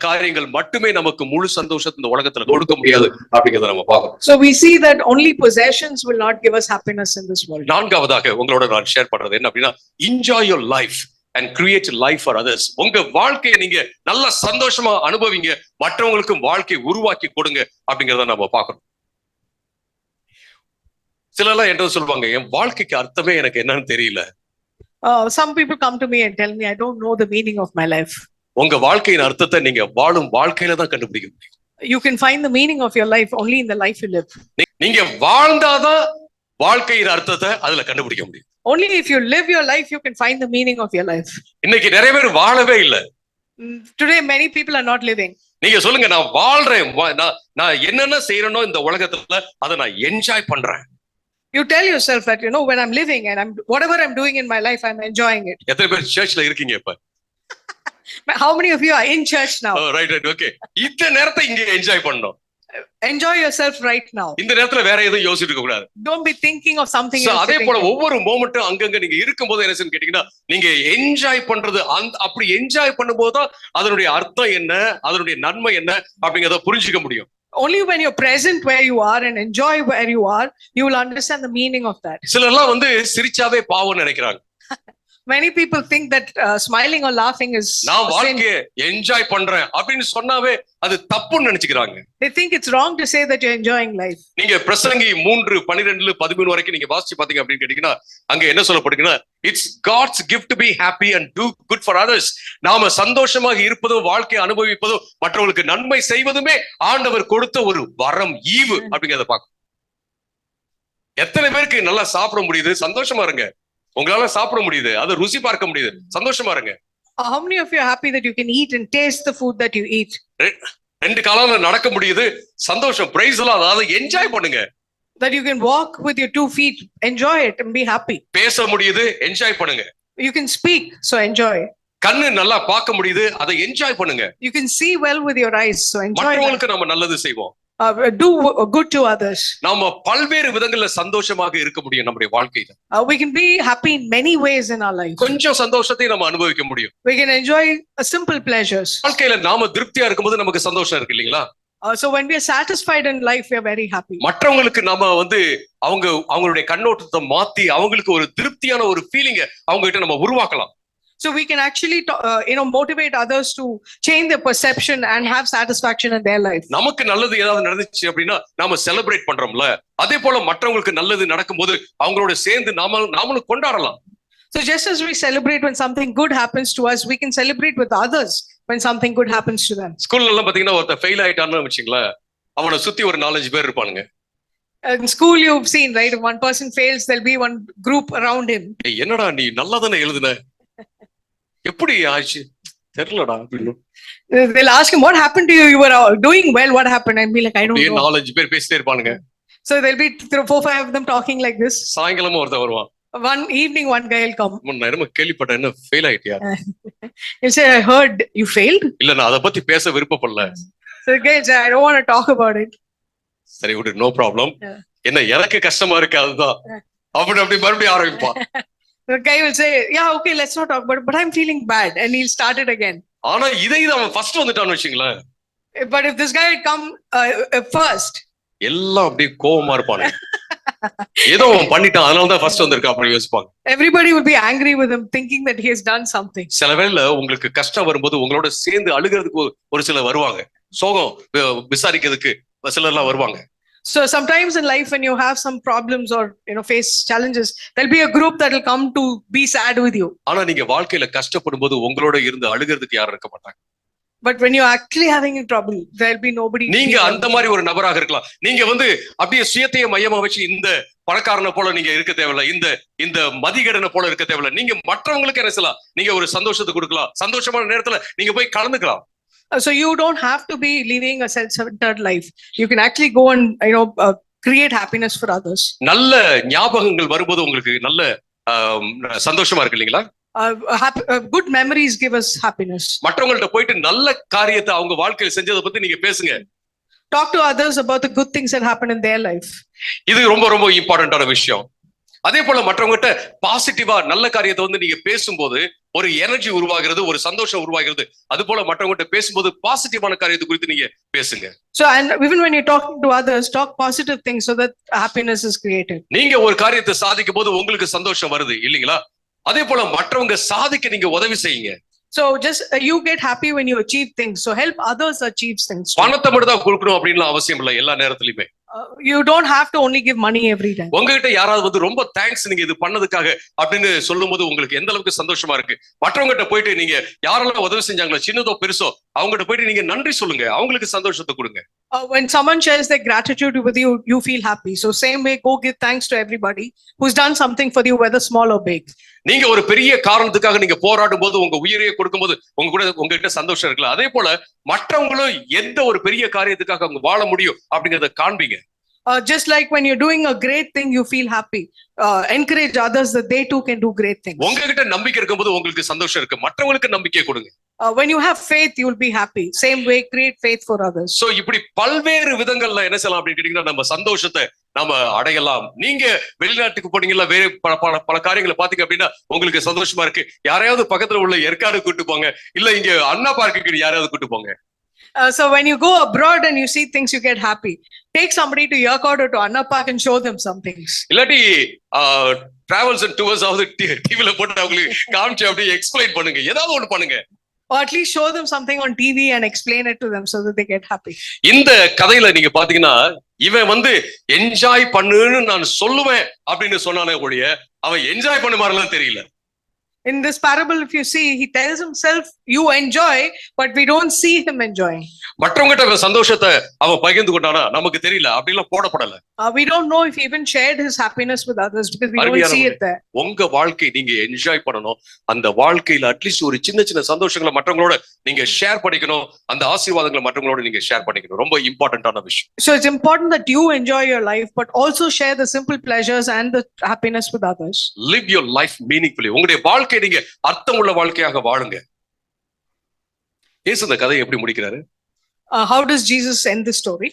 காரியங்கள் மட்டுமே நமக்கு முழு சந்தோஷத்தை இந்த உலகத்துல கொடுக்க முடியாது அப்படிங்கறத நம்ம பார்க்கணும். So we see that only possessions will not give us happiness in this world. நான்காவதாக உங்களோட நான் ஷேர் பண்றது என்ன அப்படின்னா, enjoy your life and create life for others. உங்க வாழ்க்கையை நீங்க நல்ல சந்தோஷமா அனுபவிங்க, மற்றவங்களுக்கும் வாழ்க்கையை உருவாக்கி கொடுங்க அப்படிங்கறத நம்ம பார்க்கணும். சிலர்லாம் என்ன சொல்லுவாங்க, என் வாழ்க்கைக்கு அர்த்தமே எனக்கு என்னன்னு தெரியல. Some people come to me and tell me, I don't know the meaning of my life. உங்க வாழ்க்கையின் அர்த்தத்தை நீங்க வாழும் வாழ்க்கையில தான் கண்டுபிடிக்க முடியும். You can find the meaning of your life only in the life you live. நீங்க வாழ்ந்தாதான் வாழ்க்கையின் அர்த்தத்தை அதுல கண்டுபிடிக்க முடியும். Only if you live your life, you can find the meaning of your life. இன்னைக்கு நிறைய பேர் வாழவே இல்லை. Today, many people are not living. நீங்க சொல்லுங்க, நான் வாழ்றேன், நான் என்னென்ன செய்யறேனோ இந்த உலகத்துல அதை நான் என்ஜாய் பண்றேன். You tell yourself that, when I'm living and whatever I'm doing in my life, I'm enjoying it. எத்தனை பேர் சர்ச்ல இருக்கீங்க இப்ப? How many of you are in church now? Oh, right, okay. இந்த நேரத்தை இங்க என்ஜாய் பண்ணணும். Enjoy yourself right now. இந்த நேரத்துல வேற எதுவும் யோசிச்சுட்டு இருக்க கூடாது. Don't be thinking of something else. அதே போல ஒவ்வொரு மொமெண்ட்டும் அங்கங்க நீங்க இருக்கும்போது என்ன கேட்டீங்கன்னா, நீங்க என்ஜாய் பண்றது, அப்படி என்ஜாய் பண்ணும்போது தான் அதனுடைய அர்த்தம் என்ன, அதனுடைய நன்மை என்ன அப்படிங்கறத புரிஞ்சுக்க முடியும். Only when you're present where you are and enjoy where you are, you will understand the meaning of that. சிலர்லாம் சிரிச்சாவே பாவம் நினைக்கிறாங்க. Many people think that smiling or laughing is நான் வாழ்க்கையை என்ஜாய் பண்றேன் அப்படின்னு சொன்னாவே அது தப்புன்னு நினைச்சுக்கிறாங்க. They think it's wrong to say that you're enjoying life. நீங்க பிரசங்கி 3:12-13 வரைக்கும் நீங்க வாசிச்சு பாத்தீங்க அப்படின்னு கேட்டீங்கன்னா, அங்க என்ன சொல்லப்படுதுன்னா, it's God's gift to be happy and do good for others. நாம சந்தோஷமாக இருப்பதும் வாழ்க்கையை அனுபவிப்பதும் மற்றவங்களுக்கு நன்மை செய்வதுமே ஆண்டவர் கொடுத்த ஒரு வரம், ஈவு அப்படிங்கறத பார்க்கணும். எத்தனை பேருக்கு நல்லா சாப்பிட முடியுது? சந்தோஷமா இருங்க. உங்களால சாப்பிட முடியுது, அதை ருசி பார்க்க முடியுது, சந்தோஷமா இருங்க. How many of you are happy that you can eat and taste the food that you eat? 2 காலால நடக்க முடியுது, சந்தோஷம், பிரைஸ் எல்லாம், அதாவது என்ஜாய் பண்ணுங்க. That you can walk with your 2 feet, enjoy it and be happy. பேச முடியுது, enjoy பண்ணுங்க. You can speak, so enjoy. கண்ணு நல்லா பார்க்க முடியுது, அதை என்ஜாய் பண்ணுங்க. You can see well with your eyes, so enjoy. மற்றவங்களுக்கு நம்ம நல்லது செய்வோம். Do good to others. நாம பல்வேறு விதங்கள்ல சந்தோஷமாக இருக்க முடியும் நம்முடைய வாழ்க்கையில. We can be happy in many ways in our life. கொஞ்சம் சந்தோஷத்தை நம்ம அனுபவிக்க முடியும். We can enjoy simple pleasures. வாழ்க்கையில நாம திருப்தியா இருக்கும்போது நமக்கு சந்தோஷம் இருக்கு இல்லீங்களா? So when we are satisfied in life, we are very happy. மற்றவங்களுக்கு நாம வந்து அவங்களுடைய கண்ணோட்டத்தை மாத்தி அவங்களுக்கு ஒரு திருப்தியான ஒரு ஃபீலிங்க அவங்க கிட்ட நம்ம உருவாக்கலாம். So we can actually motivate others to change their perception and have satisfaction in their life. நமக்கு நல்லது ஏதாவது நடந்துச்சு அப்படின்னா நாம செலிப்ரேட் பண்றோம்ல, அதே போல மற்றவங்களுக்கு நல்லது நடக்கும்போது அவங்களோட சேர்ந்து நாமளும் கொண்டாடலாம். So just as we celebrate when something good happens to us, we can celebrate with others when something good happens to them. ஸ்கூல்ல எல்லாம் பாத்தீங்கன்னா ஒருத்தர் ஃபெயில் ஆயிட்டான்னு வச்சுங்களேன், அவனை சுத்தி ஒரு 4-5 பேர் இருப்பானுங்க. In school you've seen, right? If one person fails, there'll be one group around him. என்னடா நீ நல்லா தானே எழுதுன, எப்படி ஆச்சு தெரியலடா அப்படின்னு. They'll ask him, what happened to you? You were doing well, what happened? And be like, I don't know. 4-5 பேர் பேசிட்டே இருப்பானுங்க. So there'll be 4-5 of them talking like this. சாயங்காலமா ஒருத்தர் வருவான். One evening, one guy will come. நான் கேள்விப்பட்டேன், என்ன fail ஆயிட்டியா? He'll say, I heard you failed. இல்ல நான் அதை பத்தி பேச விருப்பப்படல. So the guy will say, I don't want to talk about it. சரி விடு, நோ ப்ராப்ளம். என்ன எனக்கு கஷ்டமா இருக்கு அதுதான். அப்படி மறுபடியும் ஆரம்பிப்பான். The guy will say, yeah, okay, let's not talk about it, but I'm feeling bad, and he'll start it again. ஆனா இதை அவன் ஃபர்ஸ்ட் வந்துட்டான்னு வச்சுங்களேன். But if this guy had come first, எல்லாம் அப்படியே கோவமா இருப்பானு. ஏதோ அவன் பண்ணிட்டான் அதனால தான் ஃபர்ஸ்ட் வந்திருக்கா அப்படி யோசிப்பாங்க. Everybody will be angry with him, thinking that he has done something. சில வேளை உங்களுக்கு கஷ்டம் வரும்போது உங்களோட சேர்ந்து அழுகிறதுக்கு ஒரு சிலர் வருவாங்க, சோகம் விசாரிக்கிறதுக்கு சிலர்லாம் வருவாங்க. So sometimes in life, when you have some problems or face challenges, there'll be a group that will come to be sad with you. ஆனா நீங்க வாழ்க்கையில கஷ்டப்படும் போது உங்களோட இருந்து அழுகிறதுக்கு யாரும் இருக்க மாட்டாங்க. But when you're actually having a trouble, there'll be nobody. நீங்க அந்த மாதிரி ஒரு நபராக இருக்கலாம். நீங்க வந்து அப்படியே சுயத்தையே மையமா வச்சு இந்த பணக்காரனை போல நீங்க இருக்க தேவையில்ல, இந்த மதிகடனை போல இருக்க தேவையில்ல. நீங்க மற்றவங்களுக்கு என்ன செய்யலாம், நீங்க ஒரு சந்தோஷத்தை கொடுக்கலாம், சந்தோஷமான நேரத்துல நீங்க போய் கலந்துக்கலாம். So you don't have to be living a self-centered life. You can actually go and create happiness for others. நல்ல ஞாபகங்கள் வரும்போது உங்களுக்கு நல்ல சந்தோஷமா இருக்கு இல்லீங்களா? Good memories give us happiness. மற்றவங்கள்ட்ட போயிட்டு நல்ல காரியத்தை அவங்க வாழ்க்கையில செஞ்சதை பத்தி நீங்க பேசுங்க. Talk to others about the good things that happen in their life. இது ரொம்ப ரொம்ப இம்பார்ட்டன்டான விஷயம். அதே போல மற்றவங்ககிட்ட பாசிட்டிவா நல்ல காரியத்தை வந்து நீங்க பேசும்போது ஒரு எனர்ஜி உருவாகிறது, ஒரு சந்தோஷம் உருவாகிறது. அது போல மற்றவங்ககிட்ட பேசும்போது பாசிட்டிவான காரியத்தை குறித்து நீங்க பேசுங்க. So and even when you're talking to others, talk positive things so that happiness is created. நீங்க ஒரு காரியத்தை சாதிக்கும் போது உங்களுக்கு சந்தோஷம் வருது இல்லீங்களா? அதே போல மற்றவங்க சாதிக்க நீங்க உதவி செய்யுங்க. So just you get happy when you achieve things. So help others achieve things. பணத்தை மட்டும் தான் கொடுக்கணும் அப்படின்னு அவசியம் இல்லை எல்லா நேரத்திலுமே. You don't have to only give money every time. உங்ககிட்ட யாராவது வந்து ரொம்ப தேங்க்ஸ் நீங்க இது பண்ணதுக்காக அப்படின்னு சொல்லும்போது உங்களுக்கு எந்த அளவுக்கு சந்தோஷமா இருக்கு. மற்றவங்ககிட்ட போயிட்டு நீங்க யாரெல்லாம் உதவி செஞ்சாங்களோ சின்னதோ பெருசோ அவங்ககிட்ட போயிட்டு நீங்க நன்றி சொல்லுங்க, அவங்களுக்கு சந்தோஷத்தை கொடுங்க. When someone shares their gratitude with you, you feel happy. So same way, go give thanks to everybody who's done something for you, whether small or big. நீங்க ஒரு பெரிய காரணத்துக்காக நீங்க போராடும் போது உங்க உயிரையே கொடுக்கும்போது உங்ககிட்ட சந்தோஷம் இருக்குல்ல, அதே போல மற்றவங்களும் எந்த ஒரு பெரிய காரியத்துக்காக அவங்க வாழ முடியும் அப்படிங்கறத காண்பீங்க. Just like when you're doing a great thing, you feel happy. Encourage others that they too can do great things. உங்ககிட்ட நம்பிக்கை இருக்கும்போது உங்களுக்கு சந்தோஷம் இருக்கு, மற்றவங்களுக்கு நம்பிக்கை கொடுங்க. When you have faith, you will be happy. Same way, create faith for others. So இப்படி பல்வேறு விதங்கள்ல என்ன செய்யலாம் அப்படின்னு கேட்டீங்கன்னா நம்ம சந்தோஷத்தை நாம அடையலாம். நீங்க வெளிநாட்டுக்கு போனீங்கல்ல, வேற பல காரியங்களை பாத்தீங்க அப்படின்னா உங்களுக்கு சந்தோஷமா இருக்கு, யாரையாவது பக்கத்துல உள்ள ஏற்காடு கூட்டு போங்க, இல்ல இங்க அண்ணா பார்க்குக்கு யாரையாவது கூட்டு போங்க. So when you go abroad and you see things, you get happy. Take somebody to Yerkod or to Anna Park and show them some things. இல்லாட்டி டிராவல்ஸ் அண்ட் டூர்ஸ் ஆவது டிவில போட்டு அவங்களுக்கு காமிச்சு அப்படியே எக்ஸ்பிளைன் பண்ணுங்க, ஏதாவது ஒண்ணு பண்ணுங்க. Or at least show them something on TV and explain it to them so that they get happy. இந்த கதையில நீங்க பாத்தீங்கன்னா இவன் வந்து என்ஜாய் பண்ணுன்னு நான் சொல்லுவேன் அப்படின்னு சொன்னானே ஒழிய அவன் என்ஜாய் பண்ண மாதிரிலாம் தெரியல. In this parable, if you see, he tells himself, you enjoy, but we don't see him enjoying. மற்றவங்கிட்ட சந்தோஷத்தை அவன் பகிர்ந்து கொண்டானா நமக்கு தெரியல, அப்படிலாம் போடப்படல. We don't know if he even shared his happiness with others because we don't see it there. உங்க வாழ்க்கை நீங்க enjoy பண்ணணும். அந்த வாழ்க்கையில அட்லீஸ்ட் ஒரு சின்ன சின்ன சந்தோஷங்களை மற்றவங்களோட நீங்க ஷேர் பண்ணிக்கணும், அந்த ஆசீர்வாதங்களை மற்றவங்களோட நீங்க ஷேர் பண்ணிக்கணும். ரொம்ப இம்பார்ட்டன்டான விஷயம். So it's important that you enjoy your life, but also share the simple pleasures and the happiness with others. Live your life meaningfully. உங்களுடைய வாழ்க்கை நீங்க அர்த்தமுள்ள வாழ்க்கையாக வாழுங்க. இயேசு இந்த கதையை எப்படி முடிக்கிறாரு? How does Jesus end the story?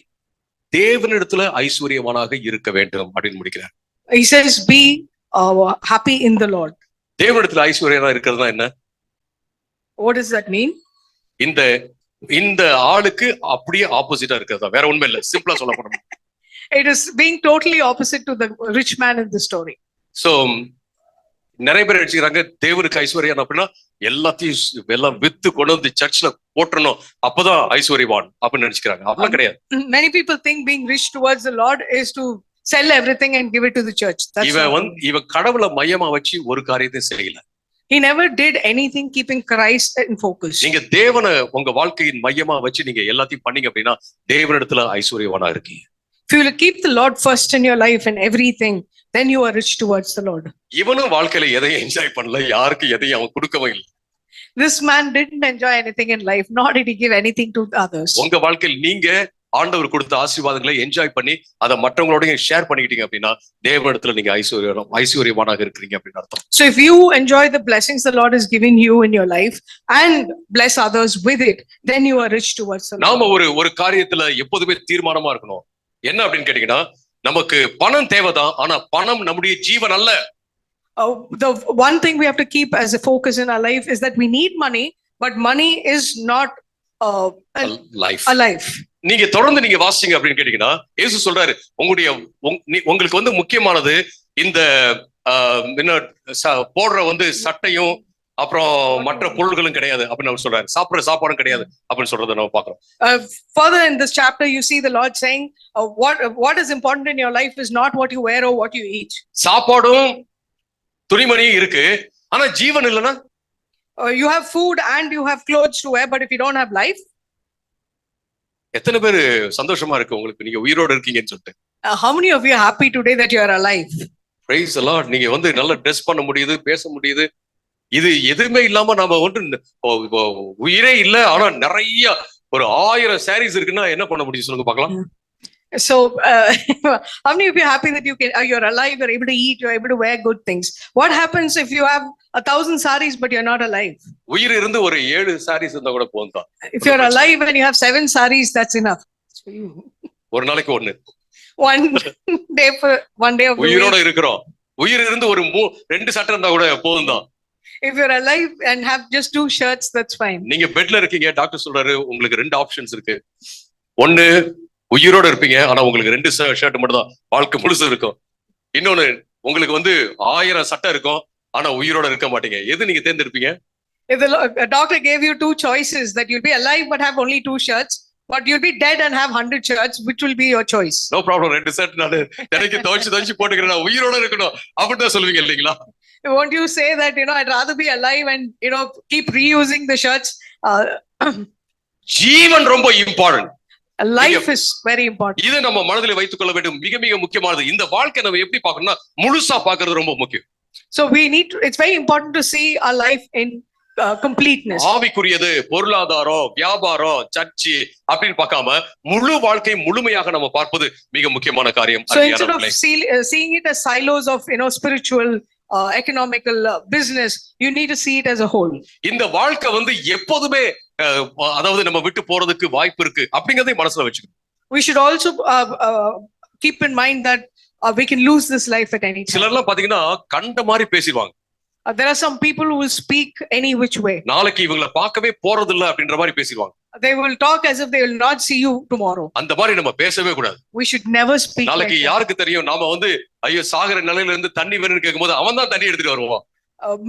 தேவனிடத்துல ஐஸ்வர்யவானாக இருக்க வேண்டும் அப்படின்னு முடிக்கிறார். He says, be happy in the Lord. தேவனிடத்துல ஐஸ்வர்யனா இருக்கிறதுனா என்ன? What does that mean? இந்த இந்த ஆளுக்கு அப்படியே ஆப்போசிட்டா இருக்கிறதா, வேற ஒண்ணுமே இல்ல, சிம்பிளா சொல்ல போறோம். It is being totally opposite to the rich man in the story. So நிறைய பேர் நினைச்சுக்கிறாங்க தேவனுக்கு ஐஸ்வர்யம் அப்படின்னா எல்லாத்தையும் எல்லாம் வித்து கொண்டு வந்து சர்ச்ல போட்டுறணும், அப்பதான் ஐஸ்வர்யவான் அப்படின்னு நினைச்சுக்கிறாங்க. அப்படிலாம் கிடையாது. Many people think being rich towards the Lord is to sell everything and give it to the church. That's இவன் கடவுளை மையமா வச்சு ஒரு காரியத்தையும் செய்யல. He never did anything keeping Christ in focus. நீங்க தேவனை உங்க வாழ்க்கையின் மையமா வச்சு நீங்க எல்லாத்தையும் பண்ணீங்க அப்படின்னா தேவனிடத்துல ஐஸ்வர்யவானா இருக்கீங்க. If you will keep the Lord first in your life and everything, then you are rich towards the Lord. இவனும் வாழ்க்கையில எதையும் என்ஜாய் பண்ணல, யாருக்கு எதையும் அவன் கொடுக்கவும் இல்லை. This man didn't enjoy anything in life, nor did he give anything to others. உங்க வாழ்க்கையில் நீங்க ஆண்டவர் கொடுத்த ஆசீர்வாதங்களை என்ஜாய் பண்ணி அதை மற்றவங்களோட ஷேர் பண்ணிக்கிட்டீங்க அப்படின்னா தேவனிடத்துல நீங்க ஐஸ்வர்யவானாக இருக்கிறீங்க அப்படின்னு அர்த்தம். So if you enjoy the blessings the Lord has given you in your life and bless others with it, then you are rich towards the Lord. நாம ஒரு காரியத்துல எப்போதுமே தீர்மானமா இருக்கணும். என்ன அப்படின்னு கேட்டீங்கன்னா, நமக்கு பணம் தேவைதான், ஆனா பணம் நம்முடைய ஜீவன் அல்ல. The one thing we have to keep as a focus in our life is that we need money, but money is not life. a life. நீங்க தொடர்ந்து நீங்க வாசிங்க அப்படின்னு கேட்டீங்கன்னா, இயேசு சொல்றாரு உங்களுக்கு வந்து முக்கியமானது இந்த போடுற சட்டையும் அப்புறம் மற்ற பொருள்களும் கிடையாது அப்படின்னு அவர் சொல்றாரு. சாப்பிடுற சாப்பாடும் கிடையாது அப்படின்னு சொல்றதை நம்ம பாக்குறோம். Further in this chapter you see the Lord saying what is important in your life is not what you wear or what you eat. சாப்பாடும் துணிமணியும் இருக்கு, ஆனா ஜீவன் இல்லைன்னா you have food and you have clothes to wear, but if you don't have life. எத்தனை பேர் சந்தோஷமா இருக்கு உங்களுக்கு நீங்க உயிரோட இருக்கீங்கன்னு சொல்லிட்டு? How many of you are happy today that you are alive? Praise the Lord. நீங்க நல்ல ட்ரெஸ் பண்ண முடியுது, பேச முடியுது. இது எதுவுமே இல்லாம நாம உயிரே இல்ல, ஆனா நிறைய ஒரு 1000 sarees இருக்குன்னா என்ன பண்ண முடியும் சொல்லுங்க பார்க்கலாம். So how many of you are happy that you're alive, you're able to eat, you're able to wear good things? What happens if you have 1000 sarees but you're not alive? உயிர் இருந்து ஒரு 7 sarees இருந்தா கூட போதும். If you're alive and you have 7 sarees, that's enough. ஒரு நாளைக்கு ஒண்ணு. One day of the உயிரோட week. இருக்கிறோம், உயிர் இருந்து ஒரு 2 சட்டை இருந்தா கூட போதும் தான். If you're alive and have just 2 shirts, that's fine. நீங்க பெட்ல இருக்கீங்க, டாக்டர் சொல்றாரு உங்களுக்கு 2 ஆப்ஷன்ஸ் இருக்கு. ஒண்ணு உயிரோட இருப்பீங்க, ஆனா உங்களுக்கு 2 ஷர்ட் மட்டும் தான் வாழ்க்கை முழுசு இருக்கும். இன்னொன்னு உங்களுக்கு 1000 சட்டை இருக்கும், ஆனா உயிரோட இருக்க மாட்டீங்க. எது நீங்க தேர்ந்தெடுப்பீங்க? If a doctor gave you 2 choices, that you'll be alive but have only 2 shirts, but you'll be dead and have 100 shirts, which will be your choice? No problem. 2 shirt நான் எனக்கு துவைச்சு போட்டுக்கிறேன், நான் உயிரோட இருக்கணும் அப்படிதான் சொல்லுவீங்க இல்லைங்களா? Won't you say that, I'd rather be alive and, keep reusing the shirts? ஜீவன் ரொம்ப important. Life is very important. இதை நம்ம மனதில் வைத்துக் கொள்ள வேண்டும். மிக மிக முக்கியமானது. இந்த வாழ்க்கை நம்ம எப்படி பார்க்கணும்னா முழுசா பார்க்கிறது ரொம்ப முக்கியம். So it's very important to see our life in completeness. ஆவிக்குரியது, பொருளாதாரம், வியாபாரம், சர்ச்சு அப்படின்னு பார்க்காம முழு வாழ்க்கை முழுமையாக நம்ம பார்ப்பது மிக முக்கியமான காரியம். So instead of seeing it as silos of, spiritual, economical, business, you need to see it as a whole. இந்த வாழ்க்கை எப்போதுமே அதாவது நம்ம விட்டு போறதுக்கு வாய்ப்பு இருக்கு அப்படிங்கறதை மனசுல வச்சுக்கணும். We should also keep in mind that we can lose this life at any time. சிலர்லாம் பாத்தீங்கன்னா கண்ட மாதிரி பேசிடுவாங்க. There are some people who will speak any which way. நாளைக்கு இவங்களை பார்க்கவே போறது இல்ல அப்படின்ற மாதிரி பேசிடுவாங்க. They will talk as if they will not see you tomorrow. அந்த மாதிரி நம்ம பேசவே கூடாது. We should never speak. நாளைக்கு யாருக்கு தெரியும் நாம ஐயோ சாகர நிலையில இருந்து தண்ணி வேணும்னு கேட்கும்போது அவன் தான் தண்ணி எடுத்துட்டு வருவான்.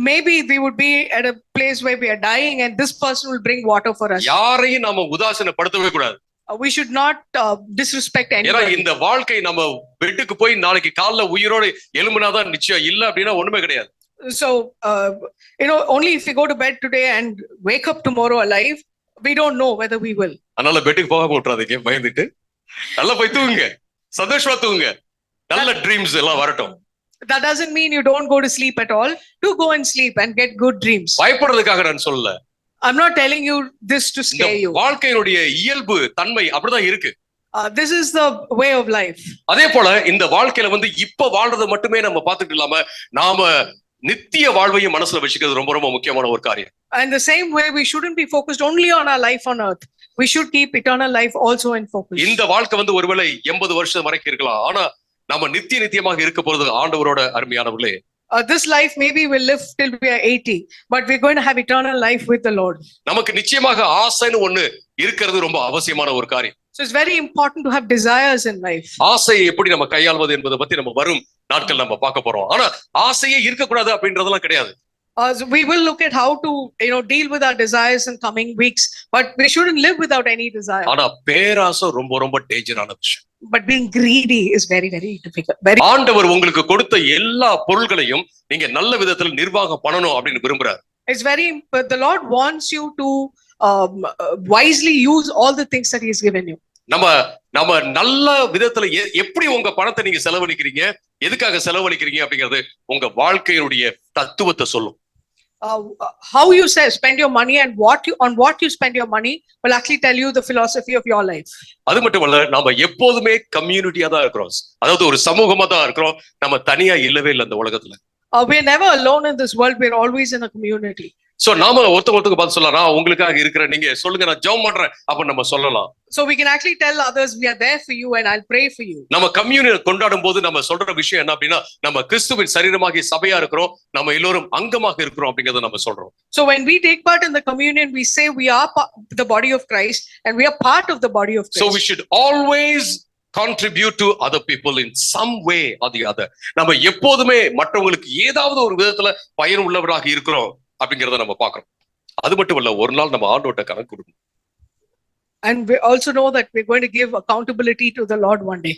Maybe we would be at a place where we are dying and this person will bring water for us. யாரையும் நாம உதாசீனப்படுத்தவே கூடாது. We should not disrespect anyone. ஏன்னா இந்த வாழ்க்கை நம்ம பெட்டுக்கு போய் நாளைக்கு காலைல உயிரோட எழும்பினாதான் நிச்சயம், இல்ல அப்படின்னா ஒண்ணுமே கிடையாது. So only if we go to bed today and wake up tomorrow alive, we don't know whether we will. அதனால பெட்டுக்கு போகாம விட்டுறாதீங்க, பயந்துட்டு நல்லா போய் தூங்குங்க, சந்தோஷமா தூங்குங்க, நல்ல ட்ரீம்ஸ் எல்லாம் வரட்டும். That doesn't mean you don't go to sleep at all. Do go and sleep and get good dreams. பயப்படுறதுக்காக நான் சொல்லல. I'm not telling you this to scare you. வாழ்க்கையினுடைய இயல்பு தன்மை அப்படிதான் இருக்கு. This is the way of life. அதே போல இந்த வாழ்க்கையில இப்ப வாழ்றது மட்டுமே நம்ம பார்த்துட்டு இல்லாம நாம நித்திய வாழ்வையும் மனசுல வச்சுக்கிறது ரொம்ப ரொம்ப முக்கியமான ஒரு காரியம். And the same way we shouldn't be focused only on our life on earth. We should keep eternal life also in focus. இந்த வாழ்க்கை ஒருவேளை 80 வருஷம் வரைக்கும் இருக்கலாம், ஆனா நாம நித்தியமாக இருக்க போறது ஆண்டவரோட அருமையானவர்களே. This life maybe will live till we are 80, but we're going to have eternal life with the Lord. நமக்கு நிச்சயமாக ஆசைன்னு ஒண்ணு இருக்கிறது ரொம்ப அவசியமான ஒரு காரியம். So it's very important to have desires in life. ஆசையை எப்படி நம்ம கையாள்வது என்பதை பத்தி நம்ம வரும் நாட்கள் நம்ம பார்க்க போறோம். ஆனா ஆசையே இருக்கக்கூடாது அப்படின்றதெல்லாம் கிடையாது. So we will look at how to, deal with our desires in coming weeks, but we shouldn't live without any desire. ஆனா பேராசை ரொம்ப ரொம்ப டேஞ்சரான விஷயம். But being greedy is very, very difficult. Very. ஆண்டவர் உங்களுக்கு கொடுத்த எல்லா பொருள்களையும் நீங்க நல்ல விதத்துல நிர்வாகம் பண்ணணும் அப்படின்னு விரும்புறாரு. But the Lord wants you to wisely use all the things that He has given you. நம்ம நல்ல விதத்துல எப்படி உங்க பணத்தை நீங்க செலவழிக்கிறீங்க, எதுக்காக செலவழிக்கிறீங்க அப்படிங்கிறது உங்க வாழ்க்கையினுடைய தத்துவத்தை சொல்லும். How you spend your money and on what you spend your money will actually tell you the philosophy of your life. அது மட்டுமல்ல, நாம எப்போதுமே கம்யூனிட்டியா தான் இருக்கிறோம். அதாவது ஒரு சமூகமா தான் இருக்கிறோம். நம்ம தனியா இல்லவே இல்லை இந்த உலகத்துல. We're never alone in this world. We're always in a community. So நாம ஒருத்தருக்கு பார்த்து சொல்லலாம், நான் உங்களுக்காக இருக்கிறேன், நீங்க சொல்லுங்க, நான் ஜெபம் பண்றேன் அப்ப நம்ம சொல்லலாம். So we can actually tell others we are there for you and I'll pray for you. நம்ம கம்யூனியன் கொண்டாடும் போது நம்ம சொல்ற விஷயம் என்ன அப்படின்னா, நம்ம கிறிஸ்துவின் சரீரமாகிய சபையா இருக்கிறோம், நம்ம எல்லோரும் அங்கமாக இருக்கிறோம் அப்படிங்கறத நம்ம சொல்றோம். So when we take part in the communion, we say we are the body of Christ and we are part of the body of Christ. So we should always contribute to other people in some way or the other. நம்ம எப்போதுமே மற்றவங்களுக்கு ஏதாவது ஒரு விதத்துல பயன் உள்ளவராக இருக்கிறோம் அப்படிங்கறத நம்ம பார்க்கிறோம். அது மட்டும் இல்ல, ஒரு நாள் நம்ம ஆண்டவர்ட்ட கணக்கு கொடுக்கணும். And we also know that we're going to give accountability to the Lord one day.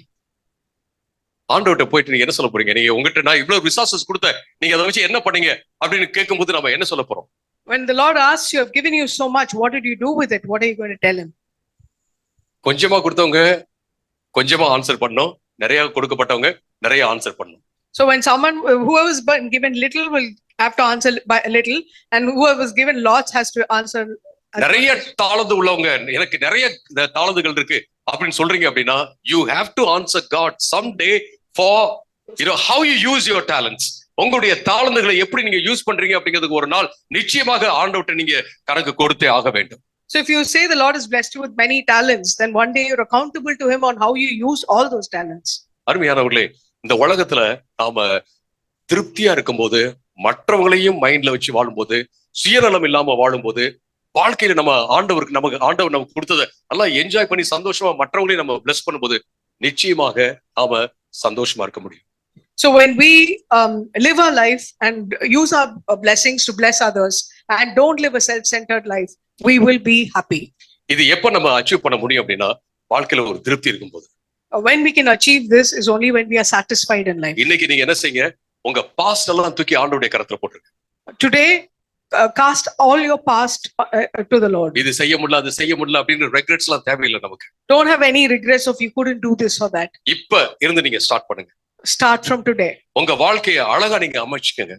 ஆண்டவர்ட்ட போயிட்டு நீங்க என்ன சொல்ல போறீங்க? நீங்க உங்ககிட்ட நான் இவ்வளவு ரிசோர்சஸ் கொடுத்தேன், நீங்க அதை வச்சு என்ன பண்ணீங்க அப்படின்னு கேட்கும்போது நம்ம என்ன சொல்ல போறோம்? When the Lord asks you, I've given you so much, what did you do with it? What are you going to tell Him? கொஞ்சமா கொடுத்தவங்க கொஞ்சமா ஆன்சர் பண்ணோம், நிறைய கொடுக்கப்பட்டவங்க நிறைய ஆன்சர் பண்ணோம். So when whoever's been given little will have to answer by a little, and whoever's given lots has to answer. நிறைய தாளந்து உள்ளவங்க, எனக்கு நிறைய தாளந்துகள் இருக்கு அப்படின்னு சொல்றீங்க அப்படின்னா, you have to answer God someday for how you use your talents. உங்களுடைய தாளந்துகளை எப்படி நீங்க யூஸ் பண்றீங்க அப்படிங்கிறதுக்கு ஒரு நாள் நிச்சயமாக ஆண்டவர்ட்ட நீங்க கணக்கு கொடுத்தே ஆக வேண்டும். So if you say the Lord has blessed you with many talents, then one day you're accountable to Him on how you use all those talents. அருமையானவர்களே, இந்த உலகத்துல நாம திருப்தியா இருக்கும்போது, மற்றவங்களையும் மைண்ட்ல வச்சு வாழும்போது, சுயநலம் இல்லாம வாழும்போது, வாழ்க்கையில நம்ம ஆண்டவர் நமக்கு கொடுத்ததை நல்லா என்ஜாய் பண்ணி சந்தோஷமா மற்றவங்களையும் நம்ம பிளஸ் பண்ணும்போது நிச்சயமாக நாம சந்தோஷமா இருக்க முடியும். So when we live our life and use our blessings to bless others and don't live a self-centered life, we will be happy. இது எப்ப நம்ம அச்சீவ் பண்ண முடியும் அப்படின்னா, வாழ்க்கையில ஒரு திருப்தி இருக்கும்போது. When we can achieve this is only when we are satisfied in life. இன்னைக்கு நீங்க என்ன செய்யுங்க, உங்க பாஸ்ட் எல்லாம் தூக்கி ஆண்டவருடைய கரத்துல போட்டுருங்க. Today cast all your past to the Lord. இது செய்ய முடியல, அது செய்ய முடியல அப்படின்னு ரெக்ரெட்ஸ் எல்லாம் தேவையில்லை நமக்கு. Don't have any regrets of you couldn't do this or that. இப்ப இருந்து நீங்க ஸ்டார்ட் பண்ணுங்க. Start from today. உங்க வாழ்க்கையை அழகா நீங்க அமைச்சுக்கங்க.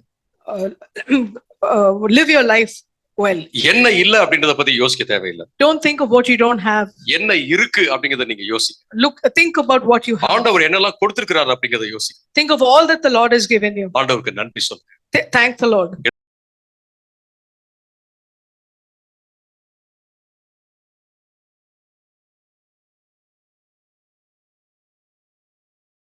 Live your life well. என்ன இல்ல அப்படின்றத பத்தி யோசிக்க தேவையில்லை. Don't think of what you don't have. என்ன இருக்கு அப்படிங்கறத நீங்க யோசிங்க. Think about what you have. ஆண்டவர் என்னெல்லாம் கொடுத்திருக்கிறார் அப்படிங்கறத யோசிங்க. Think of all that the Lord has given you. ஆண்டவருக்கு நன்றி சொல்லுங்க. Thank the Lord.